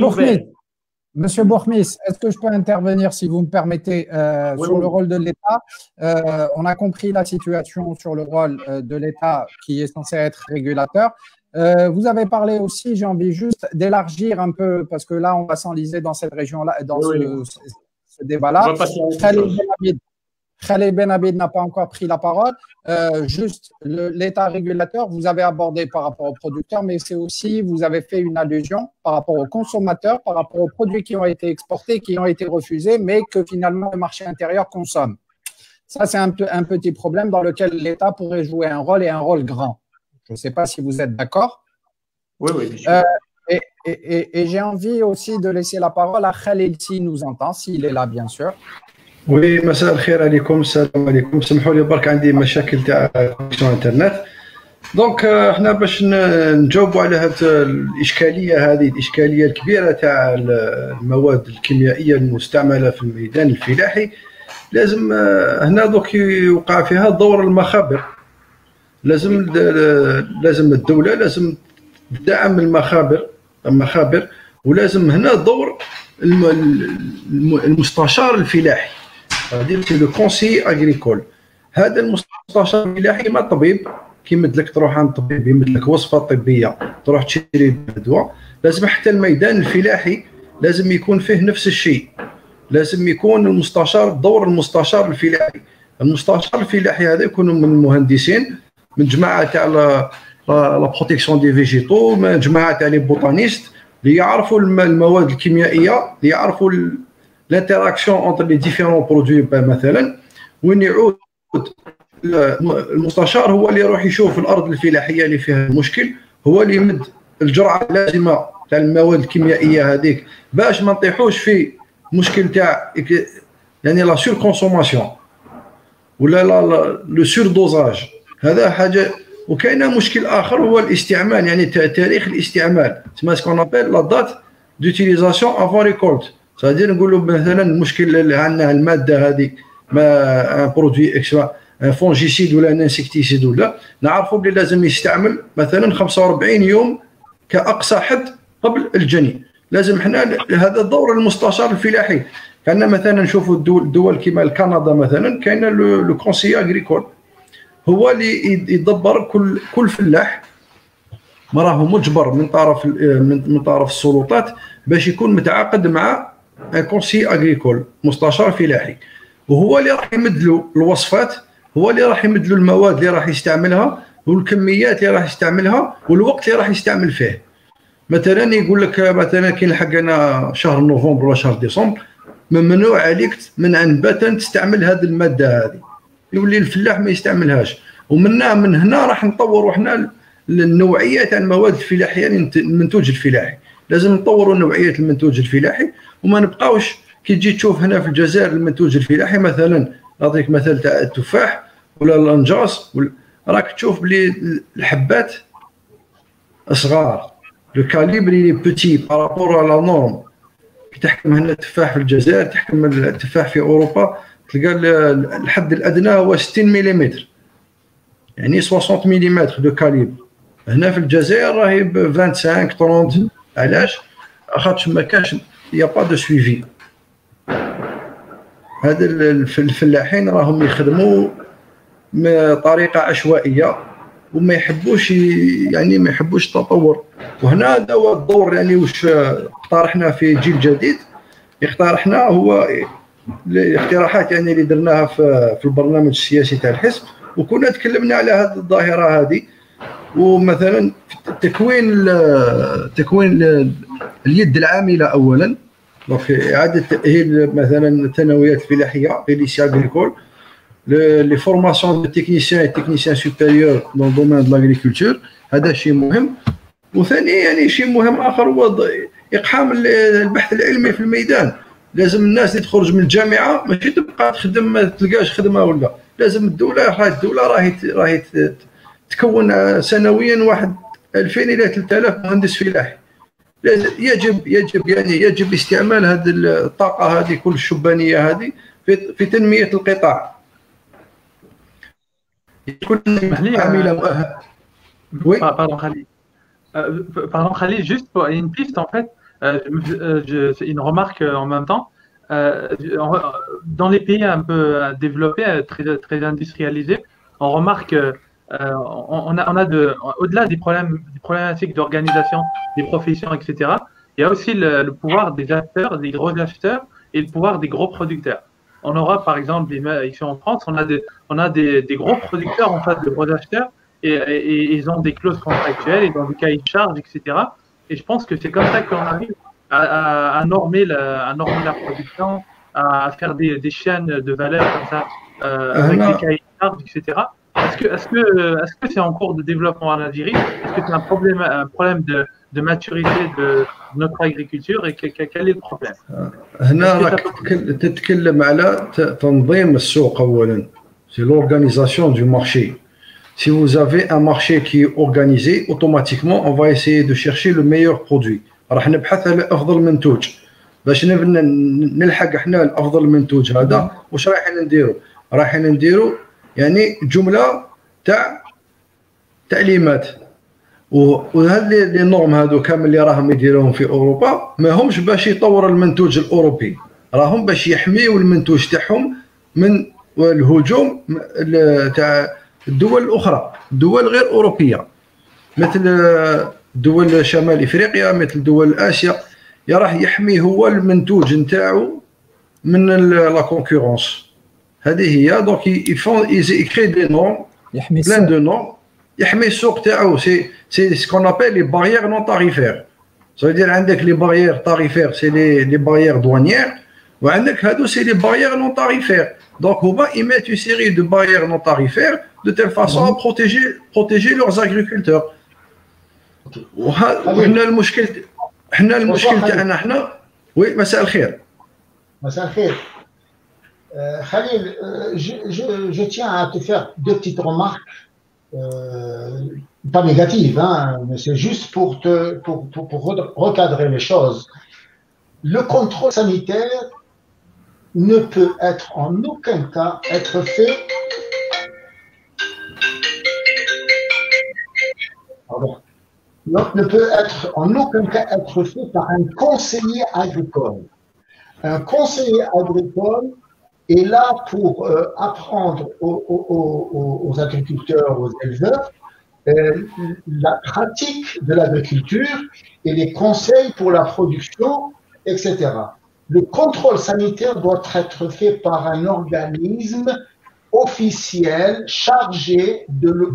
Bourhmis, est-ce que je peux intervenir, si vous me permettez, sur le rôle de l'État? On a compris la situation sur le rôle de l'État qui est censé être régulateur. Vous avez parlé aussi, j'ai envie juste d'élargir un peu, parce que là, on va s'enliser dans cette région-là, dans ce débat-là. Khaled Ben Abid n'a pas encore pris la parole. Juste l'État régulateur, vous avez abordé par rapport aux producteurs, mais c'est aussi, vous avez fait une allusion par rapport aux consommateurs, par rapport aux produits qui ont été exportés, qui ont été refusés, mais que finalement le marché intérieur consomme. Ça, c'est un petit problème dans lequel l'État pourrait jouer un rôle et un rôle grand. Je ne sais pas si vous êtes d'accord. Oui, bien sûr. Et j'ai envie aussi de laisser la parole à Khaled s'il nous entend, s'il est là, bien sûr. وي مساء الخير عليكم السلام عليكم سمحوا لي برك عندي مشاكل تاع كونيكسيون انترنت دونك احنا باش نجاوبوا على هذه الاشكاليه الكبيره تاع المواد الكيميائيه المستعمله في الميدان الفلاحي. لازم هنا دوك يوقع فيها دور المخابر. لازم الدوله لازم تدعم المخابر، ولازم هنا دور المستشار الفلاحي، هذا لو كونسي اغريكول. هذا المستشار الفلاحي ما طبيب كيمد لك تروح عند طبيب يمد لك وصفه طبيه تروح تشري الدواء. لازم حتى الميدان الفلاحي لازم يكون فيه نفس الشيء. لازم يكون المستشار دور المستشار الفلاحي. المستشار الفلاحي هذا يكونوا من المهندسين، من جماعه تاع لا بروتيكسيون دي فيجيتو، من جماعه تاع لي بوتانيست اللي يعرفوا المواد الكيميائيه، اللي يعرفوا الانتراكسيون اونتر لي ديفيرون برودوي مثلا. وين يعود المستشار هو اللي يروح يشوف الارض الفلاحيه اللي فيها المشكل، هو اللي يمد الجرعه اللازمه تاع المواد الكيميائيه هذيك باش ما نطيحوش في مشكل تاع يعني لا سور كونسوماسيون ولا لو سور دوزاج. هذا حاجه. وكاين مشكل اخر هو الاستعمال، يعني تاريخ الاستعمال، تسمى سكون ابل لا دات دوتيليزاسيون افون ريكولت. سادير نقولوا مثلا المشكل اللي عندنا الماده هذه ما برودوي اكسوا فونجيسيد ولا انسكتيسيد ولا نعرفوا بلي لازم يستعمل مثلا 45 يوم كاقصى حد قبل الجني. لازم حنا هذا دور المستشار الفلاحي. كان مثلا نشوفوا الدول كيما كندا مثلا كاين لو كونسي اغريكول، هو اللي يدبر كل فلاح ما راه مجبر من طرف السلطات باش يكون متعاقد مع كونسي اغريكول، مستشار فلاحي. وهو اللي راح يمدلو الوصفات، هو اللي راح يمدلو المواد اللي راح يستعملها والكميات اللي راح يستعملها والوقت اللي راح يستعمل فيه. مثلا يقول لك مثلا كي نلحقنا شهر نوفمبر ولا شهر ديسمبر ممنوع عليك من باتن تستعمل هذه الماده هذه، يولي الفلاح ما يستعملهاش. من هنا راح نطوروا احنا النوعيه تاع المواد الفلاحيه، المنتوج الفلاحي. لازم نطوروا نوعيه المنتوج الفلاحي وما نبقاوش كي تجي تشوف هنا في الجزائر المنتوج الفلاحي. مثلا نعطيك مثال تاع التفاح ولا الانجاص، راك تشوف بلي الحبات صغار، لو كاليبر لي بوتي بارابور على نورم. كي تحكم هنا التفاح في الجزائر تحكم التفاح في اوروبا تلقى الحد الادنى هو 60 ملم، يعني 60 ملم دو كاليبر. هنا في الجزائر راهي ب 25 30. علاش؟ خاطش ما كاش يا با دو سويفي. هذا الفلاحين راهم يخدموا بطريقه عشوائيه وما يحبوش يعني ما يحبوش التطور. وهنا هذا هو الدور، يعني واش اقترحنا في جيل جديد. اقترحنا هو الاقتراحات يعني اللي درناها في البرنامج السياسي تاع الحزب، وكنا تكلمنا على هذه الظاهره هذه. ومثلا تكوين اليد العامله اولا، دونك اعاده تاهيل مثلا الثانويات الفلاحيه لي ليسي اغريكول، لي فورماسيون دو تكنيسيان سوبيريور دون دومين دو لاغريكولتور. هذا شيء مهم. وثاني يعني شيء مهم اخر هو اقحام البحث العلمي في الميدان. لازم الناس اللي تخرج من الجامعه ماشي تبقى تخدم ما تلقاش خدمه ولا. لازم الدوله راهي تكون سنويا واحد 2000 الى 3000 مهندس فلاحي. يجب استعمال هذه الطاقه هذه كل الشبانيه هذه في تنميه القطاع. يكون عامله مؤهله. Oui. Pardon Khalil, juste pour une piste en fait, c'est une remarque en même temps. Dans les pays un peu développés, très industrialisés, on remarque on a au-delà des problématiques d'organisation des professions, etc. Il y a aussi le pouvoir des acheteurs, des gros acheteurs, et le pouvoir des gros producteurs. On aura par exemple ici en France, on a des gros producteurs en face de gros acheteurs. Et ils ont des clauses contractuelles, ils ont des cahiers de charges, etc. Et je pense que c'est comme ça qu'on arrive à normer la production, à faire des chaînes de valeur comme ça, avec des cahiers de charges, etc. Est-ce que c'est en cours de développement en Algérie? Est-ce que c'est un problème de maturité de notre agriculture et quel est le problème? هنا راك تتكلم على تنظيم السوق اولا. C'est l'organisation du marché. Si vous avez un marché qui est organisé, automatiquement, on va essayer de chercher le meilleur produit. راح نبحث على أفضل منتوج. باش نلحق احنا الأفضل منتوج هذا، واش رايحين نديرو؟ رايحين نديرو يعني جملة تاع تعليمات. وهاد لي نورم هادو كامل اللي راهم يديروهم في أوروبا ما همش باش يطور المنتوج الأوروبي، راهم باش يحميوا المنتوج تاعهم من الهجوم تاع الدول الأخرى، الدول غير أوروبية، مثل دول شمال إفريقيا، مثل دول آسيا. راح يحمي هو المنتوج نتاعو من لا كونكورونس. هذه هي دونك يكري دي نورم، يحمي بلان دو نورم، يحمي السوق تاعو. سي سكون ابل لي باريير نون تاريفير. سيدير عندك لي باريير تاريفير سي لي باريير دوانيير، وعندك هادو سي لي باريير نون تاريفير. دونك هما يميت une série de barrières non tarifaires de telle façon à protéger leurs agriculteurs. وحنا المشكل تاعنا حنا. وي مساء الخير. مساء الخير. Khalil, je tiens à te faire deux petites remarques, pas négatives, hein, mais c'est juste pour recadrer les choses. Le contrôle sanitaire ne peut être en aucun cas être fait. Pardon. Ne peut être en aucun cas être fait par un conseiller agricole. Un conseiller agricole est là pour apprendre aux agriculteurs, aux éleveurs, la pratique de l'agriculture et les conseils pour la production, etc. Le contrôle sanitaire doit être fait par un organisme officiel chargé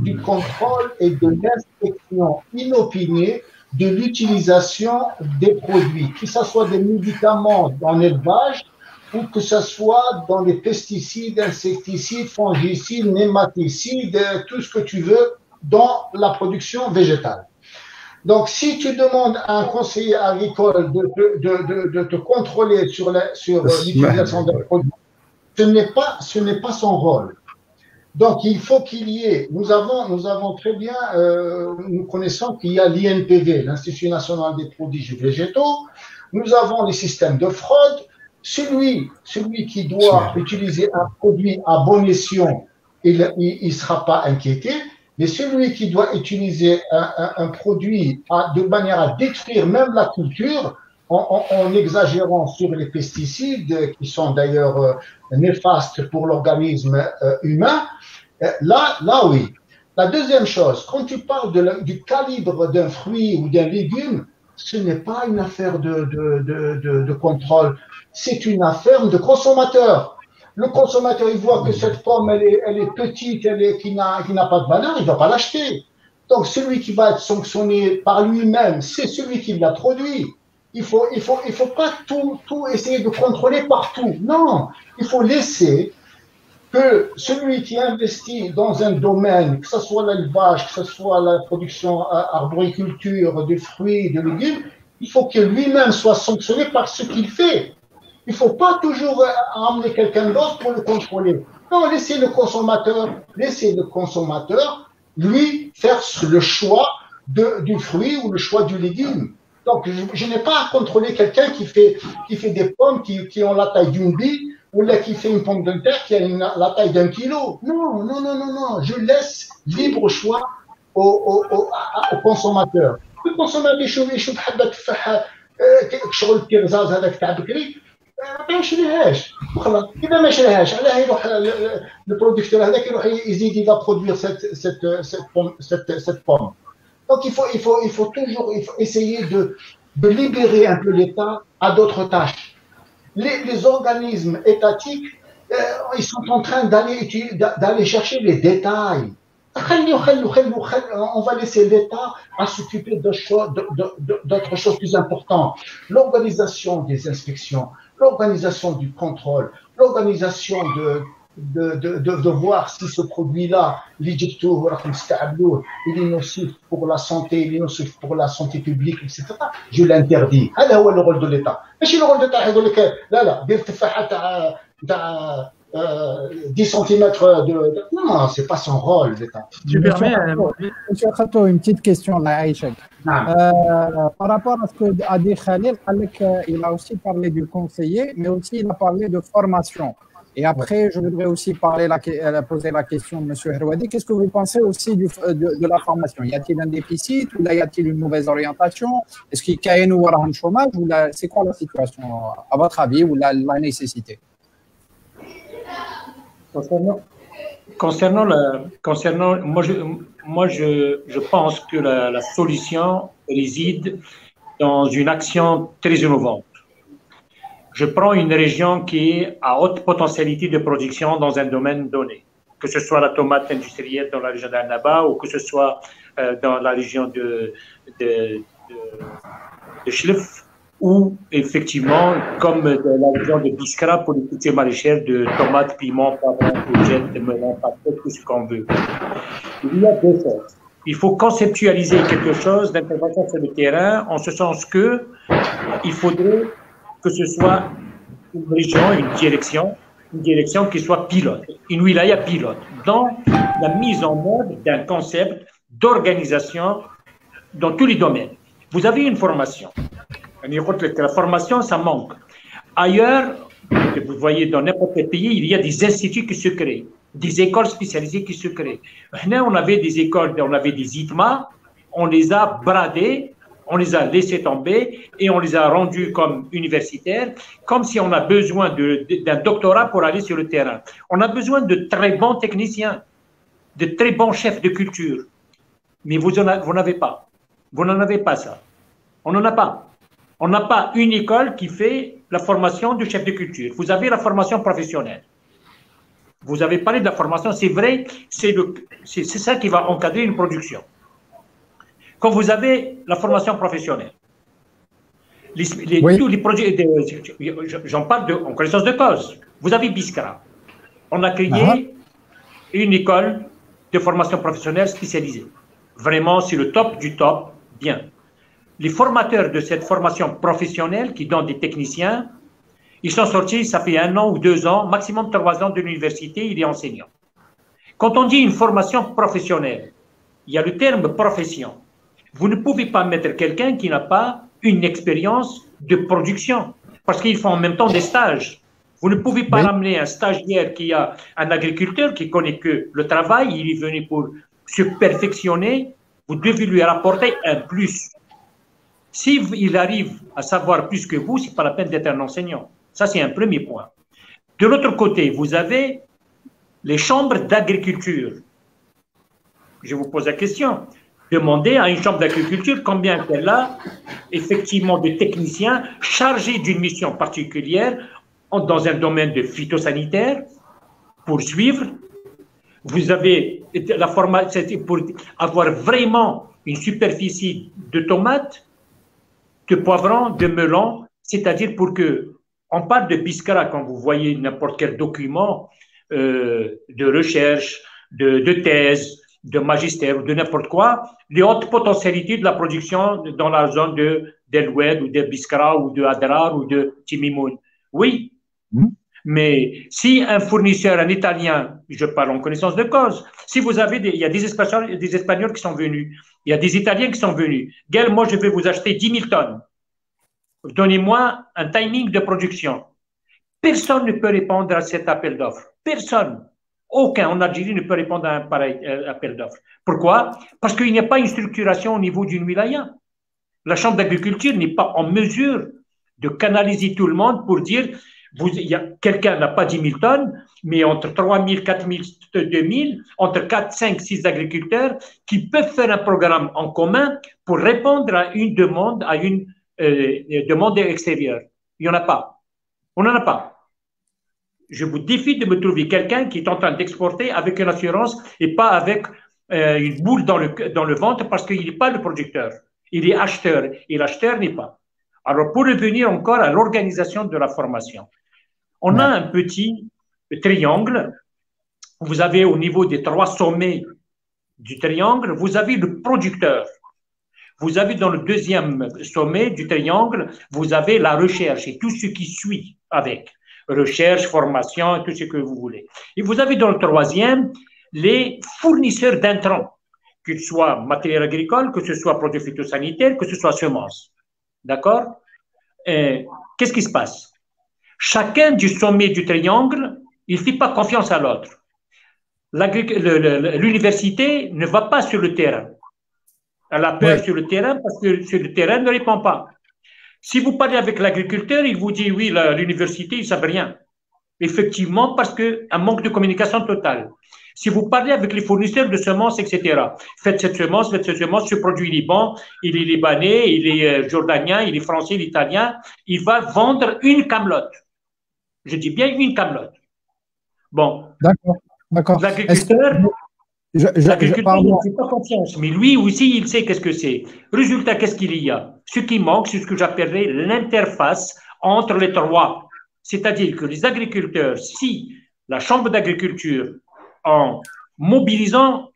du contrôle et de l'inspection inopinée de l'utilisation des produits, que ce soit des médicaments dans l'élevage ou que ce soit dans les pesticides, insecticides, fongicides, nématicides, tout ce que tu veux dans la production végétale. Donc, si tu demandes à un conseiller agricole de te contrôler sur l'utilisation des produits, ce n'est pas son rôle. Donc, il faut qu'il y ait, nous avons très bien, nous connaissons qu'il y a l'INPV, l'Institut national des produits végétaux, nous avons les systèmes de fraude. Celui qui doit utiliser un produit à bon escient, il ne sera pas inquiété, mais celui qui doit utiliser un produit de manière à détruire même la culture, en exagérant sur les pesticides, qui sont d'ailleurs néfastes pour l'organisme humain, là oui. La deuxième chose, quand tu parles du calibre d'un fruit ou d'un légume, ce n'est pas une affaire de contrôle, c'est une affaire de consommateur. Le consommateur, il voit que cette pomme, elle est petite, qui n'a pas de valeur, il ne va pas l'acheter. Donc, celui qui va être sanctionné par lui-même, c'est celui qui l'a produit. Il faut pas tout essayer de contrôler partout. Non, il faut laisser que celui qui investit dans un domaine, que ce soit l'élevage, que ce soit la production arboriculture, de fruits, de légumes, il faut que lui-même soit sanctionné par ce qu'il fait. Il ne faut pas toujours amener quelqu'un d'autre pour le contrôler. Non, laissez le consommateur, lui, faire le choix du fruit ou le choix du légume. Donc, je n'ai pas à contrôler quelqu'un qui fait des pommes qui ont la taille d'une bille ou là qui fait une pomme de terre qui a la taille d'1 kilo. Non. Je laisse libre choix au consommateur. Le consommateur, يشوف حبة تفاح شغل الترزاز هذاك تاع بكري ما يشريهاش وخلاص. إذا ما شراهاش علاه يروح البرودكتور هذاك يروح يزيد il va produire cette pomme. Donc il faut toujours essayer de libérer un peu l'État à d'autres tâches. Les organismes étatiques, ils sont en train d'aller chercher les détails. On va laisser l'État à s'occuper d'autres choses plus importantes. L'organisation des inspections, l'organisation du contrôle, l'organisation de voir si ce produit-là, il est nocif pour la santé, il est nocif pour la santé publique, etc. Je l'interdis. هذا هو le rôle de l'État. ماشي le rôle de l'État يقول لك لا دير تفاحة تاع 10 centimètres de... Non, c'est pas son rôle, l'État. Si tu permets, Monsieur Khato, une petite question là, Aïcha. Par rapport à ce que a dit Khalil, il a aussi parlé du conseiller, mais aussi il a parlé de formation. Et après, je voudrais aussi poser la question de M. Herwadi. Qu'est-ce que vous pensez aussi de la formation? Y a-t-il un déficit ou là, y a-t-il une mauvaise orientation? Est-ce qu'il y a un chômage ou c'est quoi la situation à votre avis ou la nécessité? Concernant moi, je pense que la solution réside dans une action très innovante. Je prends une région qui est à haute potentialité de production dans un domaine donné, que ce soit la tomate industrielle dans la région d'Annaba ou que ce soit dans la région de Chlef, ou effectivement, comme dans la région de Biskra pour les cultures maraîchères de tomates, piments, poivrons, courgettes, melons, patates, tout ce qu'on veut. Il y a deux choses. Il faut conceptualiser quelque chose d'intervention sur le terrain, en ce sens que il faudrait que ce soit une région, une direction qui soit pilote, une wilaya pilote, dans la mise en œuvre d'un concept d'organisation dans tous les domaines. Vous avez une formation. La formation, ça manque. Ailleurs, vous voyez, dans n'importe quel pays, il y a des instituts qui se créent, des écoles spécialisées qui se créent. Là, on avait des écoles, on avait des ITMA, on les a bradés, on les a laissés tomber et on les a rendus comme universitaires, comme si on a besoin d'un doctorat pour aller sur le terrain. On a besoin de très bons techniciens, de très bons chefs de culture. Mais vous n'avez pas. Vous n'en avez pas ça. On n'en a pas. On n'a pas une école qui fait la formation du chef de culture. Vous avez la formation professionnelle. Vous avez parlé de la formation, c'est vrai, c'est ça qui va encadrer une production. Quand vous avez la formation professionnelle, tous les projets, j'en parle en connaissance de cause. Vous avez Biskra. On a créé une école de formation professionnelle spécialisée. Vraiment, c'est le top du top, bien. Les formateurs de cette formation professionnelle, qui donnent des techniciens, ils sont sortis, ça fait 1 an ou 2 ans, maximum 3 ans de l'université, il est enseignant. Quand on dit une formation professionnelle, il y a le terme profession. Vous ne pouvez pas mettre quelqu'un qui n'a pas une expérience de production, parce qu'ils font en même temps des stages. Vous ne pouvez pas ramener un stagiaire qui a un agriculteur qui connaît que le travail, il est venu pour se perfectionner, vous devez lui rapporter un plus. S'il arrive à savoir plus que vous, ce n'est pas la peine d'être un enseignant. Ça, c'est un premier point. De l'autre côté, vous avez les chambres d'agriculture. Je vous pose la question. Demandez à une chambre d'agriculture combien elle a effectivement de techniciens chargés d'une mission particulière dans un domaine de phytosanitaire pour suivre. Vous avez la formation pour avoir vraiment une superficie de tomates, de poivrons, de melons, c'est-à-dire pour que, on parle de Biskra quand vous voyez n'importe quel document de recherche, de thèse, de magistère ou de n'importe quoi, les hautes potentialités de la production dans la zone d'El-Oued ou de Biskra ou de Adrar ou de Timimoun. Oui, mais si un fournisseur, un Italien, je parle en connaissance de cause, si vous avez il y a des Espagnols qui sont venus, il y a des Italiens qui sont venus, Gaël, moi je vais vous acheter 10 000 tonnes. Donnez-moi un timing de production. Personne ne peut répondre à cet appel d'offres. Personne. Aucun en Algérie ne peut répondre à un pareil appel d'offres. Pourquoi? Parce qu'il n'y a pas une structuration au niveau d'une wilaya. La Chambre d'agriculture n'est pas en mesure de canaliser tout le monde pour dire quelqu'un n'a pas 10 000 tonnes, mais entre 3 000, 4 000, 2 000, entre 4, 5, 6 agriculteurs qui peuvent faire un programme en commun pour répondre à une demande, demande extérieure. Il n'y en a pas. On n'en a pas. Je vous défie de me trouver quelqu'un qui est en train d'exporter avec une assurance et pas avec une boule dans le ventre parce qu'il n'est pas le producteur. Il est acheteur et l'acheteur n'est pas. Alors, pour revenir encore à l'organisation de la formation, on a un petit triangle. Vous avez au niveau des 3 sommets du triangle, vous avez le producteur. Vous avez dans le 2e sommet du triangle, vous avez la recherche et tout ce qui suit avec. recherche, formation, tout ce que vous voulez. Et vous avez dans le troisième les fournisseurs d'intrants, que ce soit matériel agricole, que ce soit produits phytosanitaires, que ce soit semences. D'accord? Qu'est-ce qui se passe? Chacun du sommet du triangle, il ne fait pas confiance à l'autre. L'université ne va pas sur le terrain. Elle a peur sur le terrain parce que sur le terrain ne répond pas. Si vous parlez avec l'agriculteur, il vous dit oui, l'université, ils ne savent rien. Effectivement, parce qu'un manque de communication totale. Si vous parlez avec les fournisseurs de semences, etc., faites cette semence, ce produit il est bon, il est libanais, il est jordanien, il est français, il est italien, il va vendre une camelote. Je dis bien une camelote. Bon. D'accord. L'agriculteur, il ne fait pas confiance, mais lui aussi, il sait qu'est-ce que c'est. Résultat, qu'est-ce qu'il y a? Ce qui manque, c'est ce que j'appellerais l'interface entre les trois. C'est-à-dire que les agriculteurs, si la Chambre d'agriculture, en mobilisant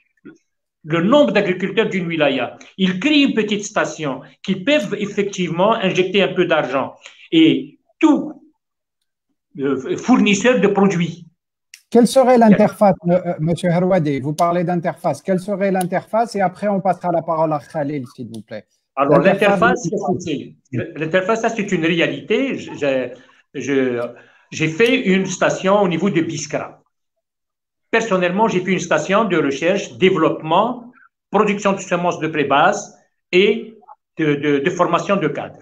le nombre d'agriculteurs d'une wilaya, ils créent une petite station qui peuvent effectivement injecter un peu d'argent et tout fournisseur de produits. Quelle serait l'interface, Monsieur Harouadi? Vous parlez d'interface. Quelle serait l'interface? Et après, on passera la parole à Khalil, s'il vous plaît. Alors, l'interface, ça, c'est une réalité. J'ai fait une station au niveau de Biskra. Personnellement, j'ai fait une station de recherche, développement, production de semences de pré-base et de formation de cadres.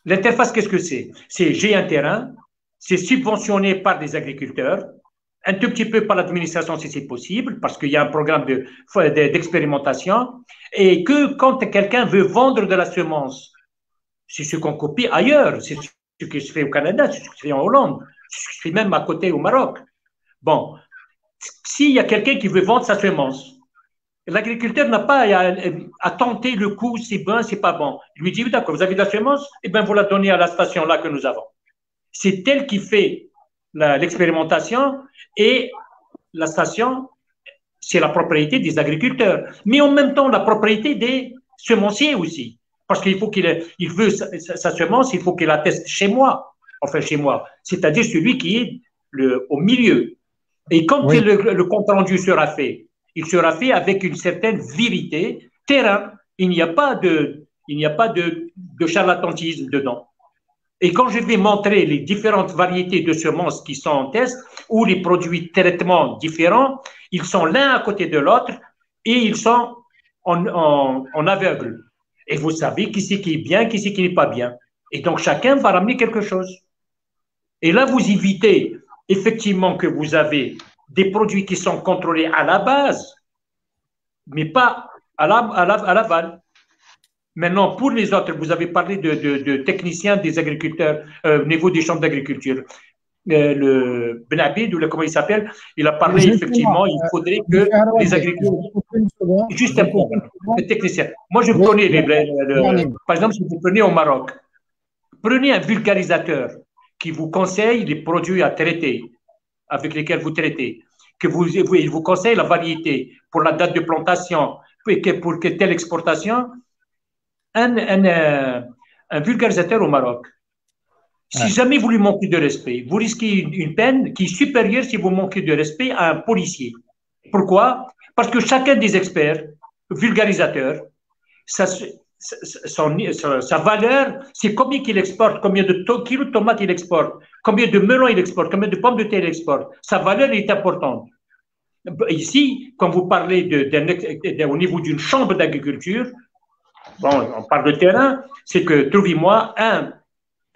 L'interface, qu'est-ce que c'est? J'ai un terrain, c'est subventionné par des agriculteurs, un tout petit peu par l'administration si c'est possible, parce qu'il y a un programme d'expérimentation, et que quand quelqu'un veut vendre de la semence, c'est ce qu'on copie ailleurs, c'est ce qui se fait au Canada, c'est ce qui se fait en Hollande, c'est ce qui se fait même à côté au Maroc. Bon, s'il y a quelqu'un qui veut vendre sa semence, l'agriculteur n'a pas à tenter le coup, c'est bon, c'est pas bon. Il lui dit, oui, d'accord, vous avez de la semence, eh bien, vous la donnez à la station là que nous avons. C'est elle qui fait l'expérimentation et la station, c'est la propriété des agriculteurs. Mais en même temps, la propriété des semenciers aussi. Parce qu'il faut qu'il veut sa semence, il faut qu'il la teste chez moi. Enfin, chez moi. C'est-à-dire celui qui est au milieu. Et quand le compte rendu sera fait, il sera fait avec une certaine vérité, terrain. Il n'y a pas de charlatanisme dedans. Et quand je vais montrer les différentes variétés de semences qui sont en test, ou les produits de traitement différents, ils sont l'un à côté de l'autre et ils sont en aveugle. Et vous savez qui c'est qui est bien, qui c'est qui n'est pas bien. Et donc chacun va ramener quelque chose. Et là, vous évitez effectivement que vous avez des produits qui sont contrôlés à la base, mais pas à l'aval. Maintenant, pour les autres, vous avez parlé de techniciens des agriculteurs au niveau des chambres d'agriculture. Le Ben Abid, ou comment il s'appelle, il a parlé effectivement, il faudrait que les agriculteurs… Juste un point, les techniciens. Moi, je connais, par exemple, si vous prenez au Maroc, prenez un vulgarisateur qui vous conseille les produits à traiter, avec lesquels vous traitez, il vous conseille la variété pour la date de plantation, pour telle exportation. Un vulgarisateur au Maroc, si jamais vous lui manquez de respect, vous risquez une peine qui est supérieure si vous manquez de respect à un policier. Pourquoi? Parce que chacun des experts, vulgarisateurs, sa valeur, c'est combien qu'il exporte, combien de kilos de tomates il exporte, combien de melons il exporte, combien de pommes de terre il exporte. Sa valeur est importante. Ici, quand vous parlez au niveau d'une chambre d'agriculture, bon, on parle de terrain, c'est que trouvez-moi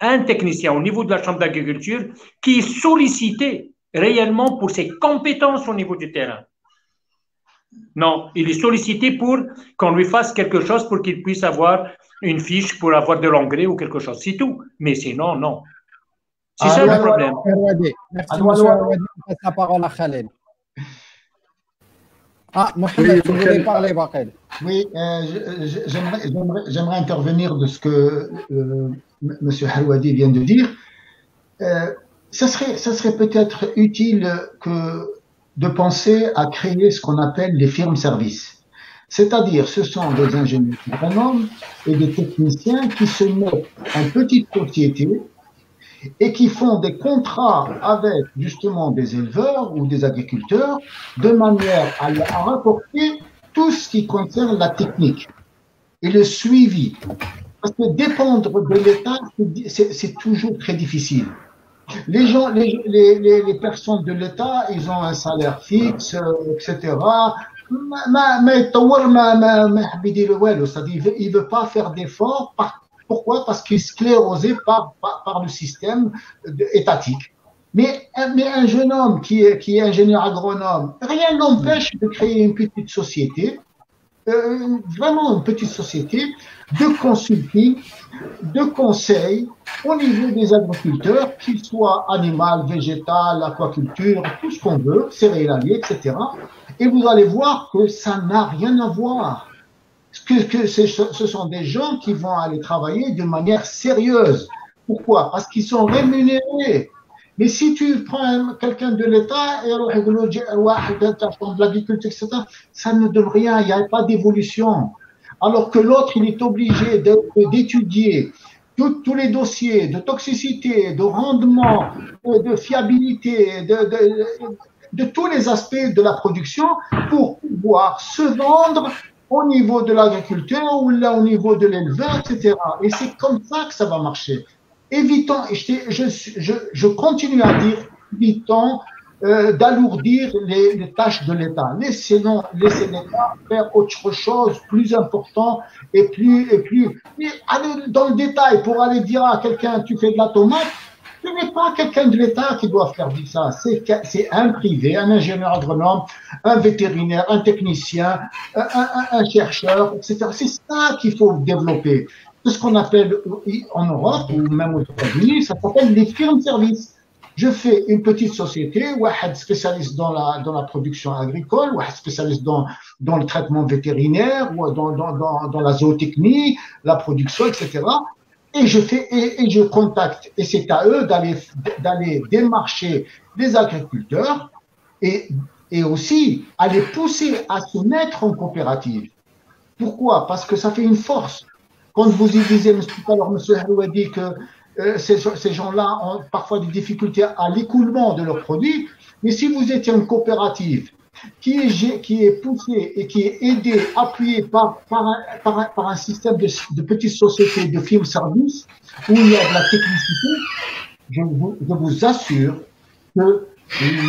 un technicien au niveau de la chambre d'agriculture qui est sollicité réellement pour ses compétences au niveau du terrain. Non, il est sollicité pour qu'on lui fasse quelque chose pour qu'il puisse avoir une fiche pour avoir de l'engrais ou quelque chose. C'est tout. Mais sinon, non. C'est ça le problème. Merci, monsieur Harouadi. Je passe la parole à Khalil. Ah, Mohamed, vous voulez parler, Bakel? Oui, j'aimerais intervenir de ce que M. Harouadi vient de dire. Ça serait peut-être utile de penser à créer ce qu'on appelle les firmes-services. C'est-à-dire, ce sont des ingénieurs agronomes et des techniciens qui se mettent en petite société et qui font des contrats avec justement des éleveurs ou des agriculteurs de manière à rapporter tout ce qui concerne la technique et le suivi. Parce que dépendre de l'État, c'est toujours très difficile. Les gens, les personnes de l'État, ils ont un salaire fixe, etc. C'est-à-dire, il veut pas faire d'efforts. Pourquoi? Parce qu'il est sclérosé par le système étatique. Mais un jeune homme qui est ingénieur agronome, rien n'empêche de créer une petite société, vraiment une petite société de consulting, de conseil au niveau des agriculteurs, qu'ils soient animal, végétal, aquaculture, tout ce qu'on veut, céréalier, etc. Et vous allez voir que ça n'a rien à voir. Ce sont des gens qui vont aller travailler de manière sérieuse. Pourquoi? Parce qu'ils sont rémunérés. Mais si tu prends quelqu'un de l'État et de l'agriculture, etc., ça ne donne rien, il n'y a pas d'évolution. Alors que l'autre, il est obligé d'étudier tous les dossiers de toxicité, de rendement, de fiabilité, de tous les aspects de la production pour pouvoir se vendre au niveau de l'agriculteur ou là au niveau de l'éleveur, etc. Et c'est comme ça que ça va marcher. Évitons, et je continue à dire, évitons d'alourdir les tâches de l'État. Laissez l'État faire autre chose, plus important et plus. Mais aller dans le détail pour aller dire à quelqu'un tu fais de la tomate, ce n'est pas quelqu'un de l'État qui doit faire ça. C'est un privé, un ingénieur agronome, un vétérinaire, un technicien, un chercheur, etc. C'est ça qu'il faut développer. C'est ce qu'on appelle en Europe ou même aux États-Unis, ça s'appelle les firmes-services. Je fais une petite société, un spécialiste dans la production agricole, un spécialiste dans le traitement vétérinaire, ou dans la zootechnie, la production, etc. Et je contacte. Et c'est à eux d'aller démarcher les agriculteurs et aussi à les pousser à se mettre en coopérative. Pourquoi? Parce que ça fait une force. Quand vous y disiez tout à l'heure, M. Harouadi, que ces gens-là ont parfois des difficultés à l'écoulement de leurs produits, mais si vous étiez une coopérative qui est poussée et qui est aidée, appuyée par un système de petites sociétés de film-service où il y a de la technicité, je vous assure que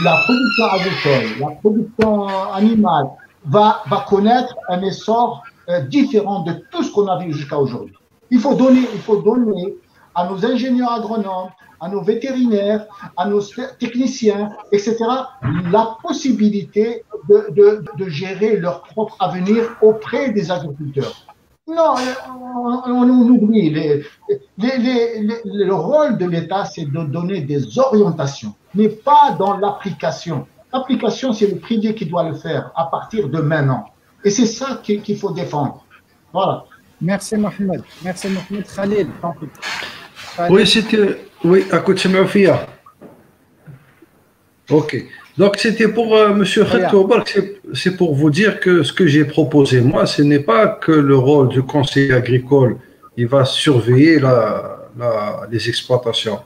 la production agricole, la production animale va connaître un essor différent de tout ce qu'on a vu jusqu'à aujourd'hui. Il faut donner à nos ingénieurs agronomes, à nos vétérinaires, à nos techniciens, etc., la possibilité de gérer leur propre avenir auprès des agriculteurs. Non, on oublie. Le rôle de l'État, c'est de donner des orientations, mais pas dans l'application. L'application, c'est le privé qui doit le faire à partir de maintenant. Et c'est ça qu'il faut défendre. Voilà. Merci Mohamed. Merci Mohamed. Khalil. Oui, à côté de Mafia. Ok. Donc c'était pour Monsieur Khatoubar, c'est pour vous dire que ce que j'ai proposé moi, ce n'est pas que le rôle du conseiller agricole, il va surveiller les exploitations.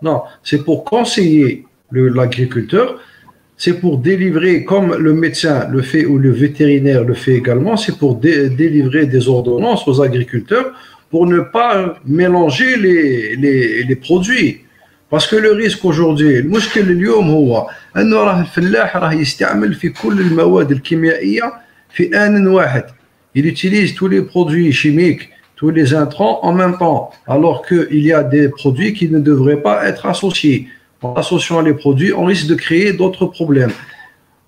Non, c'est pour conseiller l'agriculteur. C'est pour délivrer, comme le médecin le fait ou le vétérinaire le fait également, c'est pour délivrer des ordonnances aux agriculteurs pour ne pas mélanger les produits. Parce que le risque aujourd'hui, المشكل اليوم هو أنه راه الفلاح راه يستعمل في كل المواد الكيميائية في آن واحد. Il utilise tous les produits chimiques, tous les intrants en même temps, alors qu'il y a des produits qui ne devraient pas être associés. En associant les produits, on risque de créer d'autres problèmes.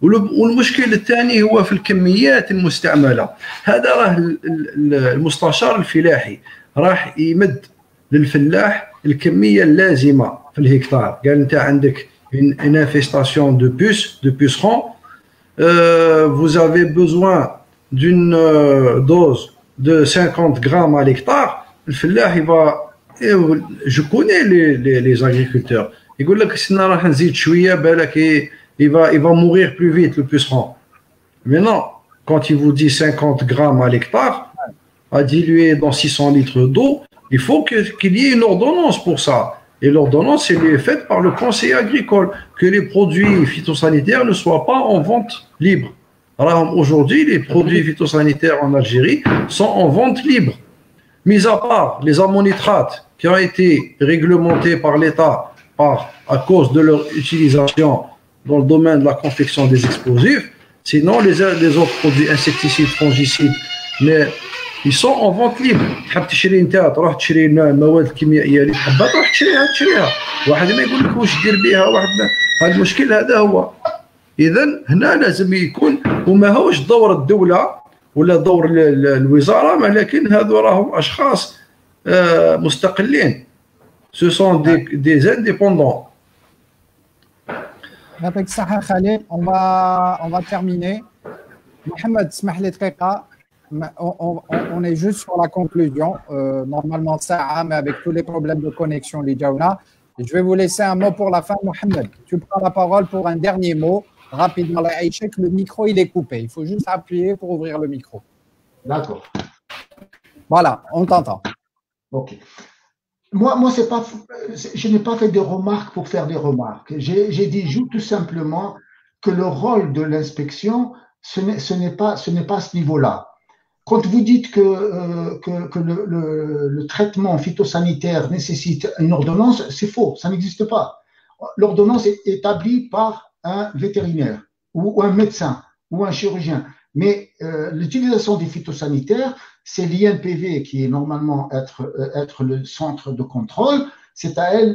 والمشكل الثاني هو في الكميات المستعمله. هذا راه المستشار الفلاحي راح يمد للفلاح الكميه اللازمه في الهكتار. قال انت عندك une infestation de pucerons, vous avez besoin d'une dose de 50 grammes à l'hectare. الفلاح il va, je connais les agriculteurs. يقول لك سنا راح نزيد شويه بالك il va mourir plus vite le puceron. Mais non, quand il vous dit 50 grammes à l'hectare à diluer dans 600 litres d'eau, il faut qu'il y ait une ordonnance pour ça. Et l'ordonnance, elle est faite par le conseiller agricole, que les produits phytosanitaires ne soient pas en vente libre. Alors aujourd'hui, les produits phytosanitaires en Algérie sont en vente libre. Mis à part les ammonitrates qui ont été réglementés par l'État à cause de leur utilisation dans le domaine de la confection des explosifs, sinon les autres produits insecticides, fongicides, mais ils sont en vente libre. تحب تشري انت تروح تشري المواد الكيميائيه اللي تحبها تروح تشريها واحد ما يقول لك واش دير بها واحد هذا المشكل هذا هو. اذا هنا لازم يكون وما هوش دور الدوله ولا دور الوزاره ولكن هذو راهم اشخاص مستقلين. Ce sont des indépendants. يعطيك الصحة Khalid. On va terminer. Mohamed, اسمح لي دقيقة. On est juste sur la conclusion. Normalement, ça, mais avec tous les problèmes de connexion, les Jaouna. Je vais vous laisser un mot pour la fin, Mohamed. Tu prends la parole pour un dernier mot. Rapidement, le micro, il est coupé. Il faut juste appuyer pour ouvrir le micro. D'accord. Voilà, on t'entend. Ok. Moi c'est pas, je n'ai pas fait de remarques pour faire des remarques. J'ai dit tout simplement que le rôle de l'inspection, ce n'est pas à ce niveau-là. Quand vous dites que le traitement phytosanitaire nécessite une ordonnance, c'est faux, ça n'existe pas. L'ordonnance est établie par un vétérinaire ou un médecin ou un chirurgien. Mais l'utilisation des phytosanitaires, c'est l'INPV qui est normalement être le centre de contrôle. C'est à elle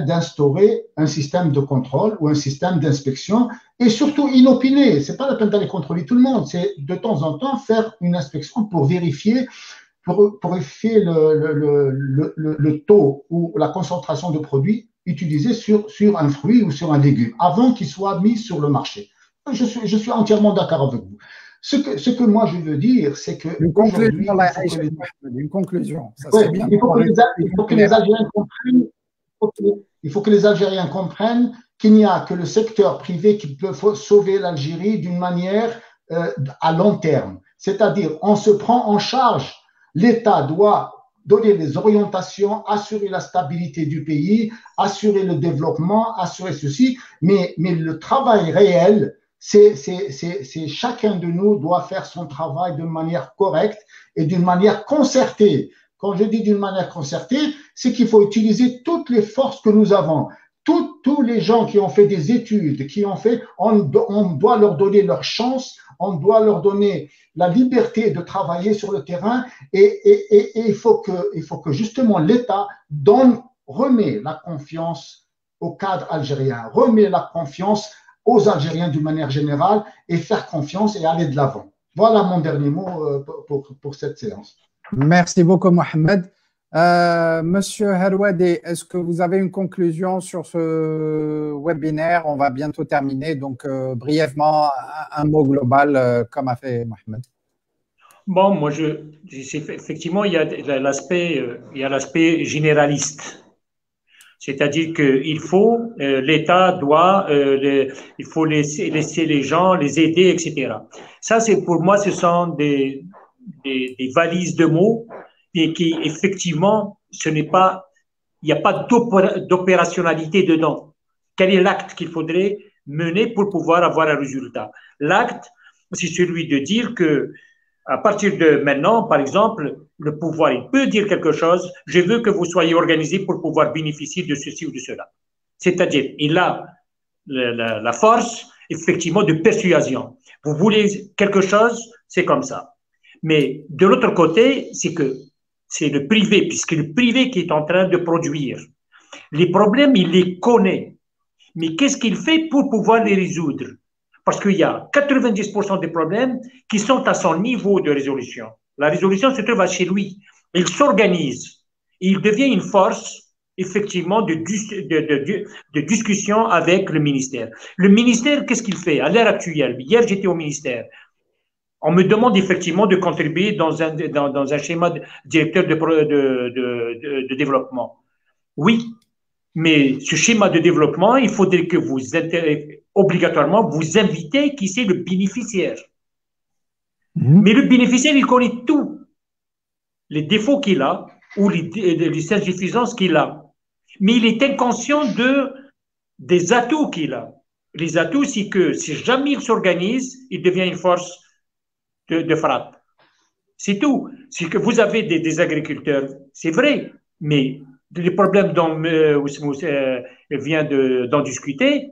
d'instaurer un système de contrôle ou un système d'inspection et surtout inopiné. C'est pas la peine d'aller contrôler tout le monde. C'est de temps en temps faire une inspection pour vérifier le taux ou la concentration de produits utilisés sur un fruit ou sur un légume avant qu'il soit mis sur le marché. Je suis entièrement d'accord avec vous. Ce que moi je veux dire, c'est que une conclusion. Ça ouais, bien. Il faut que les Algériens comprennent qu'il n'y a que le secteur privé qui peut sauver l'Algérie d'une manière à long terme. C'est-à-dire, on se prend en charge. L'État doit donner les orientations, assurer la stabilité du pays, assurer le développement, assurer ceci, mais le travail réel, c'est chacun de nous doit faire son travail de manière correcte et d'une manière concertée. Quand je dis d'une manière concertée, c'est qu'il faut utiliser toutes les forces que nous avons. Tous les gens qui ont fait des études, on doit leur donner leur chance, on doit leur donner la liberté de travailler sur le terrain et il faut que justement l'État remet la confiance au cadre algérien, remet la confiance aux Algériens d'une manière générale et faire confiance et aller de l'avant. Voilà mon dernier mot pour cette séance. Merci beaucoup, Mohamed. Monsieur Herwadi, est-ce que vous avez une conclusion sur ce webinaire? On va bientôt terminer, donc brièvement, un mot global comme a fait Mohamed. Bon, moi, effectivement, il y a l'aspect généraliste. C'est-à-dire qu'il faut, l'État doit, il faut laisser les gens, les aider, etc. Ça, c'est pour moi, ce sont des valises de mots et qui, effectivement, il n'y a pas d'opérationnalité dedans. Quel est l'acte qu'il faudrait mener pour pouvoir avoir un résultat? L'acte, c'est celui de dire que à partir de maintenant, par exemple, le pouvoir, il peut dire quelque chose, je veux que vous soyez organisés pour pouvoir bénéficier de ceci ou de cela. C'est-à-dire, il a la force, effectivement, de persuasion. Vous voulez quelque chose, c'est comme ça. Mais de l'autre côté, c'est que c'est le privé, puisque le privé qui est en train de produire. Les problèmes, il les connaît. Mais qu'est-ce qu'il fait pour pouvoir les résoudre? Parce qu'il y a 90% des problèmes qui sont à son niveau de résolution. La résolution se trouve chez lui. Il s'organise. Il devient une force, effectivement, de discussion avec le ministère. Le ministère, qu'est-ce qu'il fait à l'heure actuelle? Hier, j'étais au ministère. On me demande effectivement de contribuer dans un schéma directeur de développement. Oui, mais ce schéma de développement, il faudrait que vous obligatoirement vous invitez qui c'est le bénéficiaire. Mais le bénéficiaire, il connaît tout. Les défauts qu'il a ou les insuffisances qu'il a. Mais il est inconscient des atouts qu'il a. Les atouts, c'est que si jamais il s'organise, il devient une force de frappe. C'est tout. C'est que vous avez des agriculteurs, c'est vrai, mais les problèmes dont vient d'en discuter,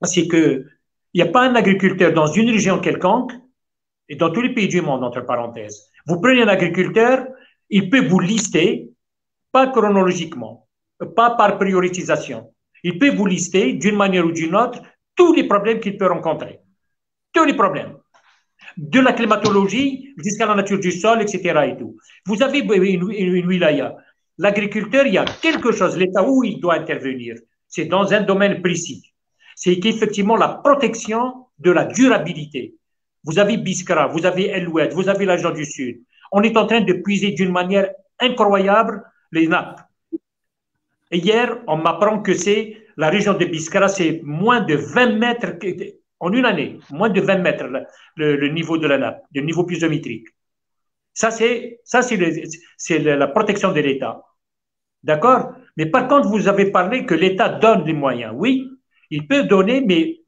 c'est qu'il n'y a pas un agriculteur dans une région quelconque, et dans tous les pays du monde, entre parenthèses. Vous prenez un agriculteur, il peut vous lister, pas chronologiquement, pas par priorisation. Il peut vous lister d'une manière ou d'une autre tous les problèmes qu'il peut rencontrer. Tous les problèmes. De la climatologie jusqu'à la nature du sol, etc. Et tout. Vous avez une wilaya. L'agriculteur, il y a quelque chose, l'État où il doit intervenir. C'est dans un domaine précis. C'est qu'effectivement la protection de la durabilité. Vous avez Biskra, vous avez El Oued, vous avez la région du Sud. On est en train de puiser d'une manière incroyable les nappes. Et hier, on m'apprend que c'est la région de Biskra, c'est moins de 20 mètres en une année, moins de 20 mètres le niveau de la nappe, le niveau pluviométrique. Ça, c'est la protection de l'État. D'accord? Mais par contre, vous avez parlé que l'État donne les moyens. Oui, il peut donner, mais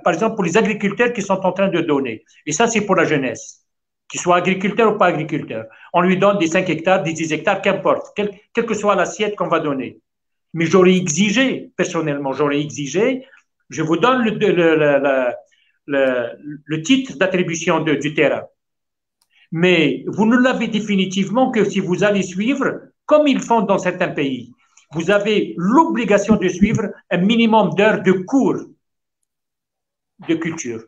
par exemple pour les agriculteurs qui sont en train de donner. Et ça, c'est pour la jeunesse, qu'ils soient agriculteurs ou pas agriculteurs. On lui donne des 5 hectares, des 10 hectares, qu'importe, quelle que soit l'assiette qu'on va donner. Mais j'aurais exigé, personnellement, je vous donne le titre d'attribution du terrain. Mais vous ne l'avez définitivement que si vous allez suivre, comme ils font dans certains pays. Vous avez l'obligation de suivre un minimum d'heures de cours de culture.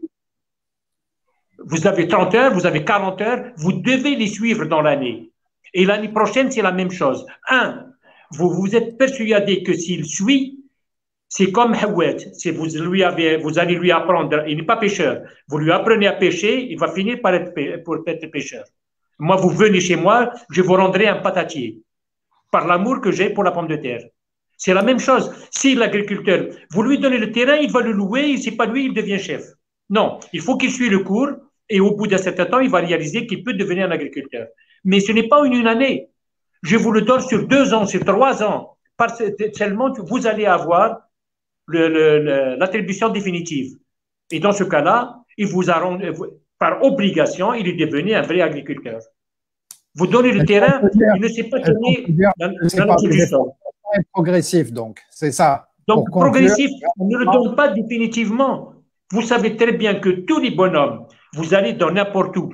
Vous avez 30 heures, vous avez 40 heures, vous devez les suivre dans l'année. Et l'année prochaine, c'est la même chose. Vous êtes persuadé que s'il suit, c'est comme Hawet. Vous allez lui apprendre, il n'est pas pêcheur, vous lui apprenez à pêcher, il va finir par être pêcheur. Moi, vous venez chez moi, je vous rendrai un patatier, par l'amour que j'ai pour la pomme de terre. C'est la même chose. Si l'agriculteur, vous lui donnez le terrain, il va le louer, et si pas lui, il devient chef. Non, il faut qu'il suive le cours, et au bout d'un certain temps, il va réaliser qu'il peut devenir un agriculteur. Mais ce n'est pas une année. Je vous le donne sur 2 ans, sur 3 ans. Seulement, vous allez avoir l'attribution définitive. Et dans ce cas-là, il vous a rendu, par obligation, il est devenu un vrai agriculteur. Vous donnez le terrain, il ne sait pas tenir la nature du sol. Progressif, donc, c'est ça. Donc, progressif, on ne le donne pas définitivement. Vous savez très bien que tous les bonhommes, vous allez dans n'importe où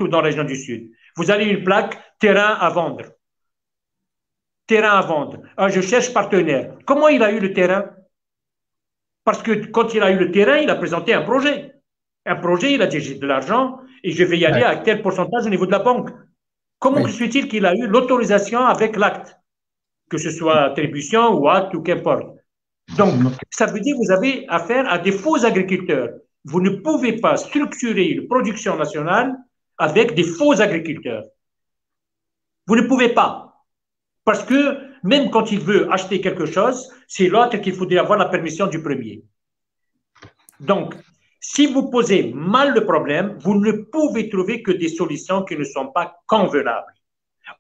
dans la région du Sud, vous avez une plaque terrain à vendre. Terrain à vendre. Ah, je cherche partenaire. Comment il a eu le terrain? Parce que quand il a eu le terrain, il a présenté un projet. Un projet, il a dit j'ai de l'argent et je vais y aller à tel pourcentage au niveau de la banque. Comment se fait-il qu'il a eu l'autorisation avec l'acte? Que ce soit attribution ou acte ou qu'importe. Donc, ça veut dire que vous avez affaire à des faux agriculteurs. Vous ne pouvez pas structurer une production nationale avec des faux agriculteurs. Vous ne pouvez pas. Parce que même quand il veut acheter quelque chose, c'est l'autre qu'il faudrait avoir la permission du premier. Donc, si vous posez mal le problème, vous ne pouvez trouver que des solutions qui ne sont pas convenables.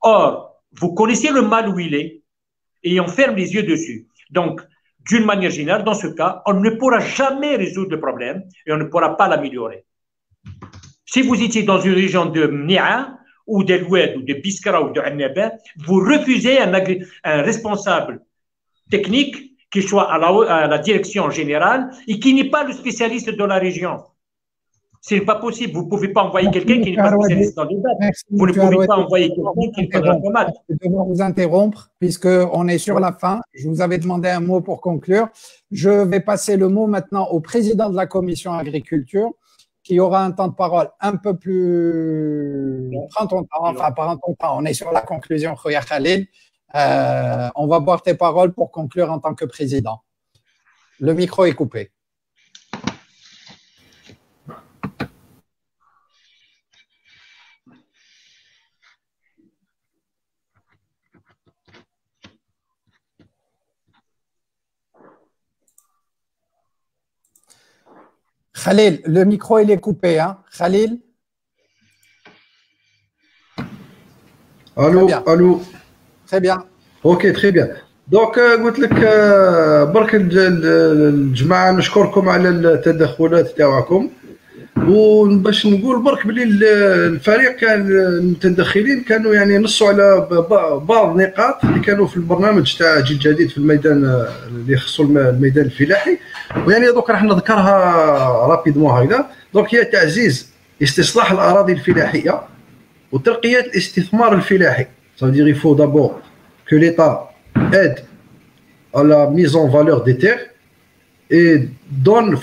Or, vous connaissez le mal où il est et on ferme les yeux dessus. Donc, d'une manière générale, dans ce cas, on ne pourra jamais résoudre le problème et on ne pourra pas l'améliorer. Si vous étiez dans une région de Mnia, ou de l'Oued, ou de Biskra, ou de Annaba, vous refusez un responsable technique qui soit à la direction générale et qui n'est pas le spécialiste de la région. Ce n'est pas possible. Vous ne pouvez pas envoyer quelqu'un qui n'est pas spécialiste dans les dates. Vous ne pouvez pas envoyer quelqu'un qui n'est pas dans la tomate. Je vais devoir vous interrompre puisqu'on est sur la fin. Je vous avais demandé un mot pour conclure. Je vais passer le mot maintenant au président de la commission agriculture, qui aura un temps de parole un peu plus… Prends ton temps, enfin, prends ton temps. On est sur la conclusion, Khouya Khalil. On va boire tes paroles pour conclure en tant que président. Le micro est coupé. Khalil, le micro il est coupé, hein? Khalil? Allô, allô. Très bien. Ok, très bien. دونك قلت لك برك الجماعه نشكركم على التدخلات تاعكم، وباش نقول برك بلي الفريق كان المتدخلين كانوا يعني نصوا على بعض النقاط اللي كانوا في البرنامج تاع جيل جديد في الميدان اللي يخصوا الميدان الفلاحي، ويعني دوك راح نذكرها رابيدمون هكذا. دونك هي تعزيز استصلاح الاراضي الفلاحيه وترقيه الاستثمار الفلاحي. C'est-à-dire il faut d'abord que l'État aide à la mise en valeur des terres et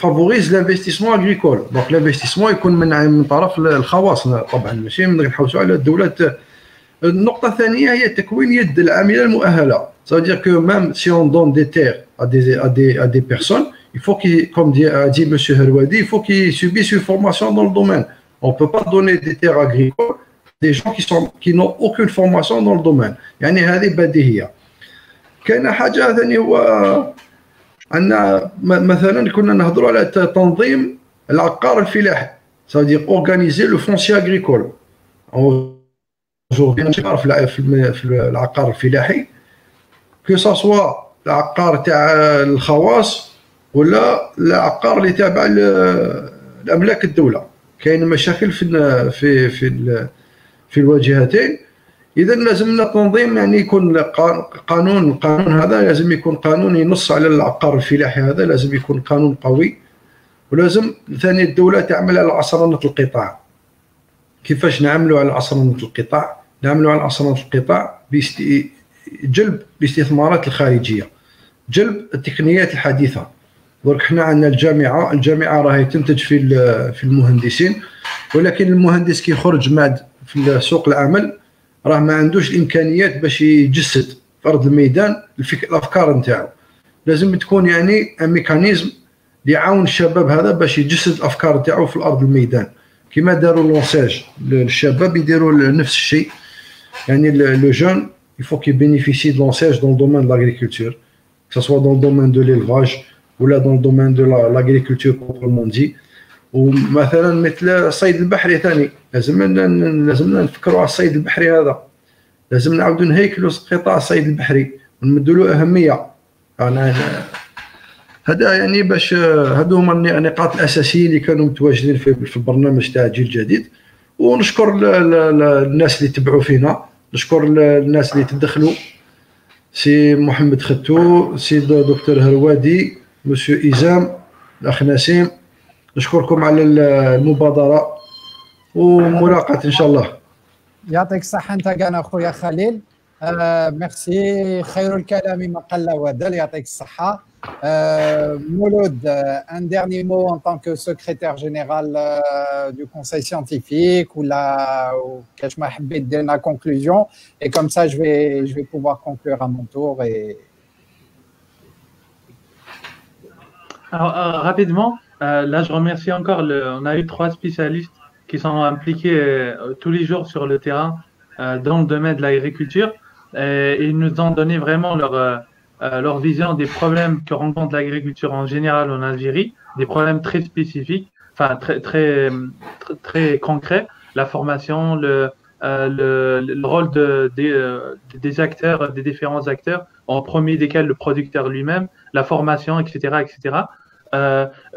favorise l'investissement agricole. Donc l'investissement يكون من طرف الخواص طبعا، ماشي نحوسوا على الدولات. النقطة الثانية هي تكوين يد العاملة المؤهلة. C'est-à-dire que même si on donne des terres à des personnes, il faut qu'ils, comme a dit M. Herwadi, il faut qu'ils subissent une formation dans le domaine. On ne peut pas donner des terres agricoles des gens qui n'ont aucune formation dans le domaine. يعني هذه بديهية. كاينة حاجة ثانية هو عندنا مثلا كنا نهضروا على تنظيم العقار الفلاحي. C'est-à-dire organiser le foncier agricole. Aujourd'hui في العقار الفلاحي que ça soit العقار تاع الخواص ولا العقار اللي تابع لأملاك الدولة. كاين مشاكل في الواجهتين. اذا لازمنا تنظيم، يعني يكون القانون هذا لازم يكون قانون ينص على العقار الفلاحي، هذا لازم يكون قانون قوي. ولازم ثاني الدوله تعمل على عصرنه القطاع. كيفاش نعملوا على عصرنه القطاع؟ نعملوا على عصرنه القطاع جلب الاستثمارات الخارجيه، جلب التقنيات الحديثه. درك حنا عندنا الجامعه راهي تنتج في المهندسين، ولكن المهندس كي يخرج بعد في سوق العمل راه ما عندوش الامكانيات باش يجسد في ارض الميدان الافكار نتاعو. لازم تكون يعني ميكانيزم اللي يعاون الشباب هذا باش يجسد الافكار نتاعو في الارض الميدان. كما داروا لونساج للشباب يديروا نفس الشيء. يعني لو جون il faut qu'il bénéficie de l'enseigne dans le domaine de l'agriculture, que ce soit dans le domaine de l'élevage ou là dans le domaine de l'agriculture proprement dit. ومثلا مثل الصيد البحري ثاني لازمنا نفكروا على الصيد البحري هذا. لازم نعاودوا نهيكلوا قطاع الصيد البحري ونمدوا له اهميه. هذا يعني باش هادو هما النقاط الاساسيه اللي كانوا متواجدين في البرنامج تاع جيل جديد. ونشكر الناس اللي تبعوا فينا، نشكر الناس اللي تدخلوا، سي محمد ختو، سي دكتور هروادي، مسيو إيزام، الاخ نسيم. نشكركم على المبادره وملاقات ان شاء الله. يعطيك الصحه انت كان اخويا خليل. ميرسي. خير الكلام ما قل ودل. يعطيك الصحه. Mouloud, un dernier mot en tant que secrétaire général du conseil scientifique ou que je m'habite de la conclusion, et comme ça je vais pouvoir conclure à mon tour. Alors, rapidement, là je remercie encore, on a eu 3 spécialistes qui sont impliqués tous les jours sur le terrain dans le domaine de l'agriculture, et ils nous ont donné vraiment leur vision des problèmes que rencontre l'agriculture en général en Algérie, des problèmes très spécifiques, enfin très concrets, la formation, le rôle des acteurs, des différents acteurs, en premier desquels le producteur lui-même, la formation, etc., etc.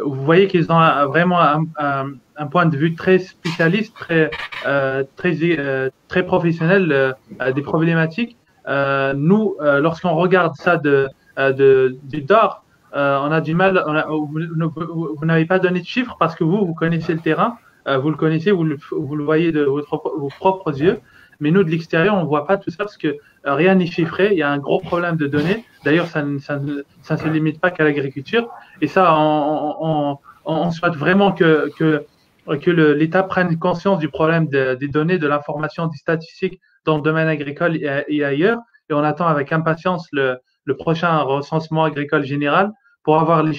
Vous voyez qu'ils ont vraiment un point de vue très spécialiste, très professionnel des problématiques. Nous, lorsqu'on regarde ça du dehors, on a du mal. Vous n'avez pas donné de chiffres parce que vous connaissez le terrain, vous le connaissez, vous le voyez de vos propres yeux. Mais nous, de l'extérieur, on ne voit pas tout ça parce que rien n'est chiffré. Il y a un gros problème de données. D'ailleurs, ça ne se limite pas qu'à l'agriculture. Et ça, on souhaite vraiment que l'État prenne conscience du problème des données, de l'information, des statistiques dans le domaine agricole et ailleurs. Et on attend avec impatience le prochain recensement agricole général pour avoir les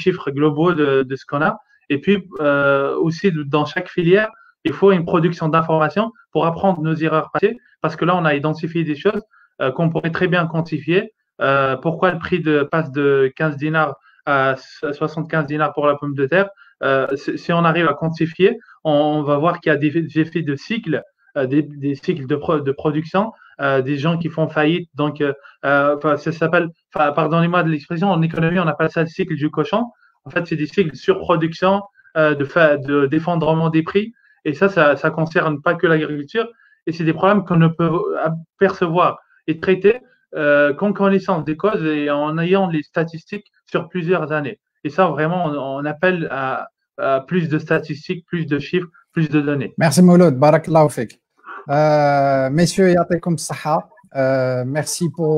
chiffres globaux de ce qu'on a. Et puis aussi, dans chaque filière, il faut une production d'informations pour apprendre nos erreurs passées, parce que là, on a identifié des choses qu'on pourrait très bien quantifier. Pourquoi le prix passe de 15 dinars à 75 dinars pour la pomme de terre? Si on arrive à quantifier, on va voir qu'il y a des effets de cycle, des cycles de production des gens qui font faillite. Donc, ça s'appelle, pardonnez-moi de l'expression, en économie, on appelle ça le cycle du cochon. En fait, c'est des cycles de surproduction, de d'effondrement des prix. Et ça concerne pas que l'agriculture. Et c'est des problèmes qu'on ne peut percevoir et traiter qu'en connaissance des causes et en ayant les statistiques sur plusieurs années. Et ça, vraiment, on appelle à plus de statistiques, plus de chiffres, plus de données. Merci Mouloud, barakallahu fik. Messieurs, yatikoum saha. Merci pour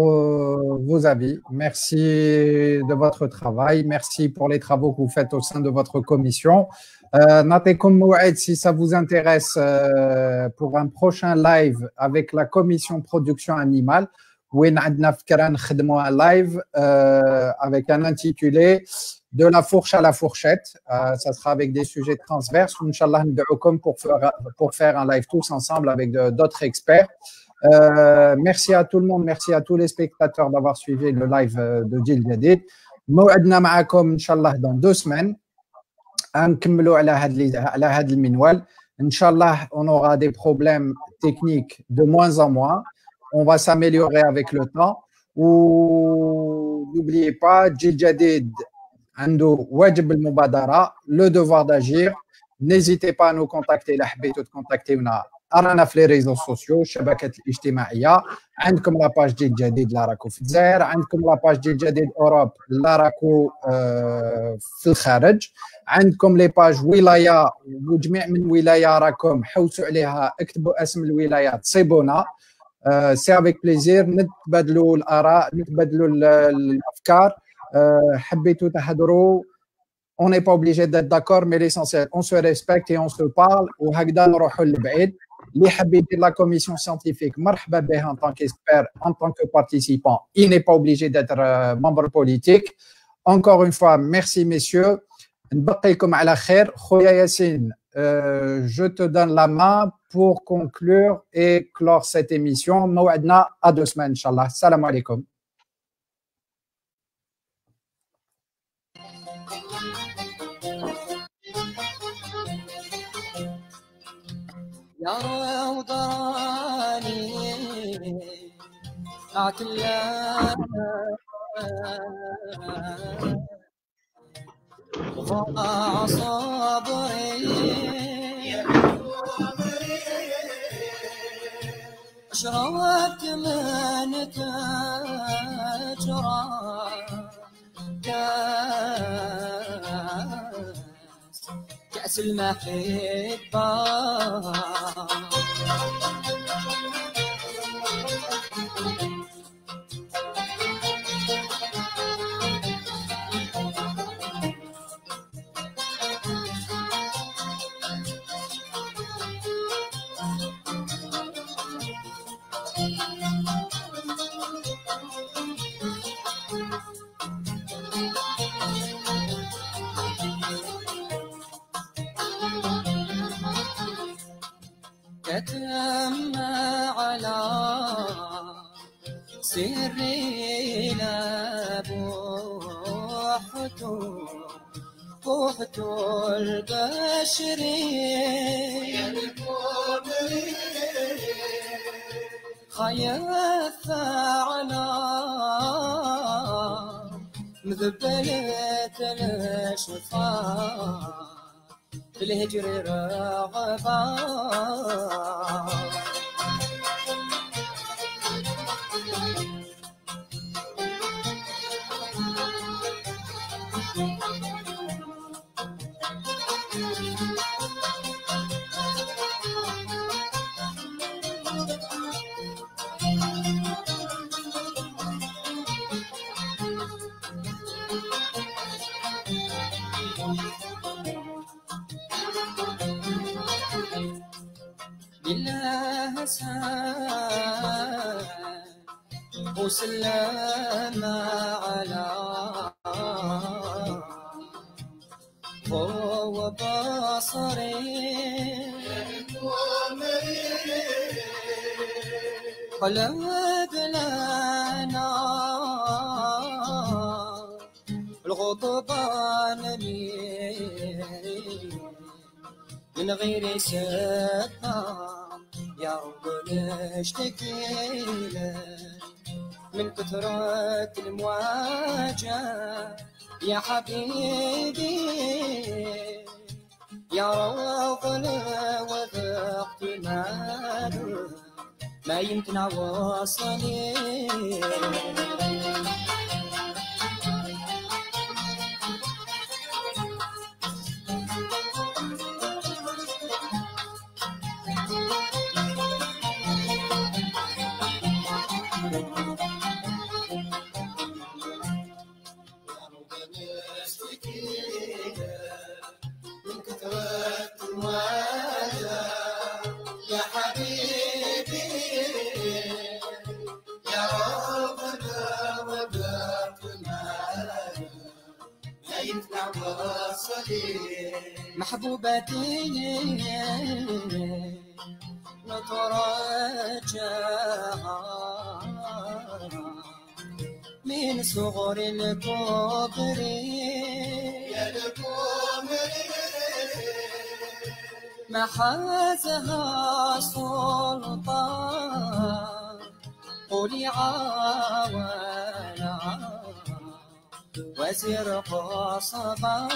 vos avis, merci de votre travail, merci pour les travaux que vous faites au sein de votre commission. Natikum Moued, si ça vous intéresse, pour un prochain live avec la commission production animale, où on a un live avec un intitulé de la fourche à la fourchette. Ça sera avec des sujets transverses. Inch'Allah, pour faire un live tous ensemble avec d'autres experts. Merci à tout le monde, merci à tous les spectateurs d'avoir suivi le live de Djil Jadid. موعدنا معكم إن شاء الله dans 2 semaines. نكملوا على هذا المنوال. إن شاء الله on aura des problèmes techniques de moins en moins. On va s'améliorer avec le temps. Ou n'oubliez pas, Djil Jadid عنده واجب المبادرة, le devoir d'agir. N'hésitez pas à nous contacter. لا حبيتوا تكونتاكتيونا رانا في لي ريزو سوسيو الشبكات الاجتماعيه. عندكم لاباج ديال جديد لا راكو في الجزائر، عندكم لاباج ديال جديد اوروب لا راكو في الخارج، عندكم لي باج ولايه وجميع من ولايه راكم حوسوا عليها، اكتبوا اسم الولايه تصيبونا. سي افيك بليزير، نتبادلوا الاراء، نتبادلوا الافكار. حبيتوا تهضروا on n'est pas obligé d'être d'accord mais l'essentiel on se respecte et on se parle. وهكذا نروحوا لبعيد. اللي حاب يدير la commission scientifique مرحبا به en tant qu'expert, en tant que participant. Il n'est pas obligé d'être membre politique. Encore une fois, merci messieurs. نبقي لكم على خير. خويا ياسين, je te donne la main pour conclure et clore cette émission. موعدنا à 2 semaines inchallah. السلام عليكم. يا روضاني عتلا ضاع صبري اشربت من تجرى كأس المحبة كتم على سري لبوحت البشري خيف على مذبلة الشفاء بالهجر رغبا بالله سال وسلم على هو بصري قلب لنا الغضبان من غير سكة يا رب نشتكي لك من كثرة المواجهة يا حبيبي يا روضنا وذقت ماله ما يمكن أوصلي من كثرة المواجهة يا حبيبي يا ربنا وقفت معاك ما ينفع وصلي محبوبتي نترجاها من صغر الكبر يا الكبر ما حازها سلطان قولي عاونا وزر قصبا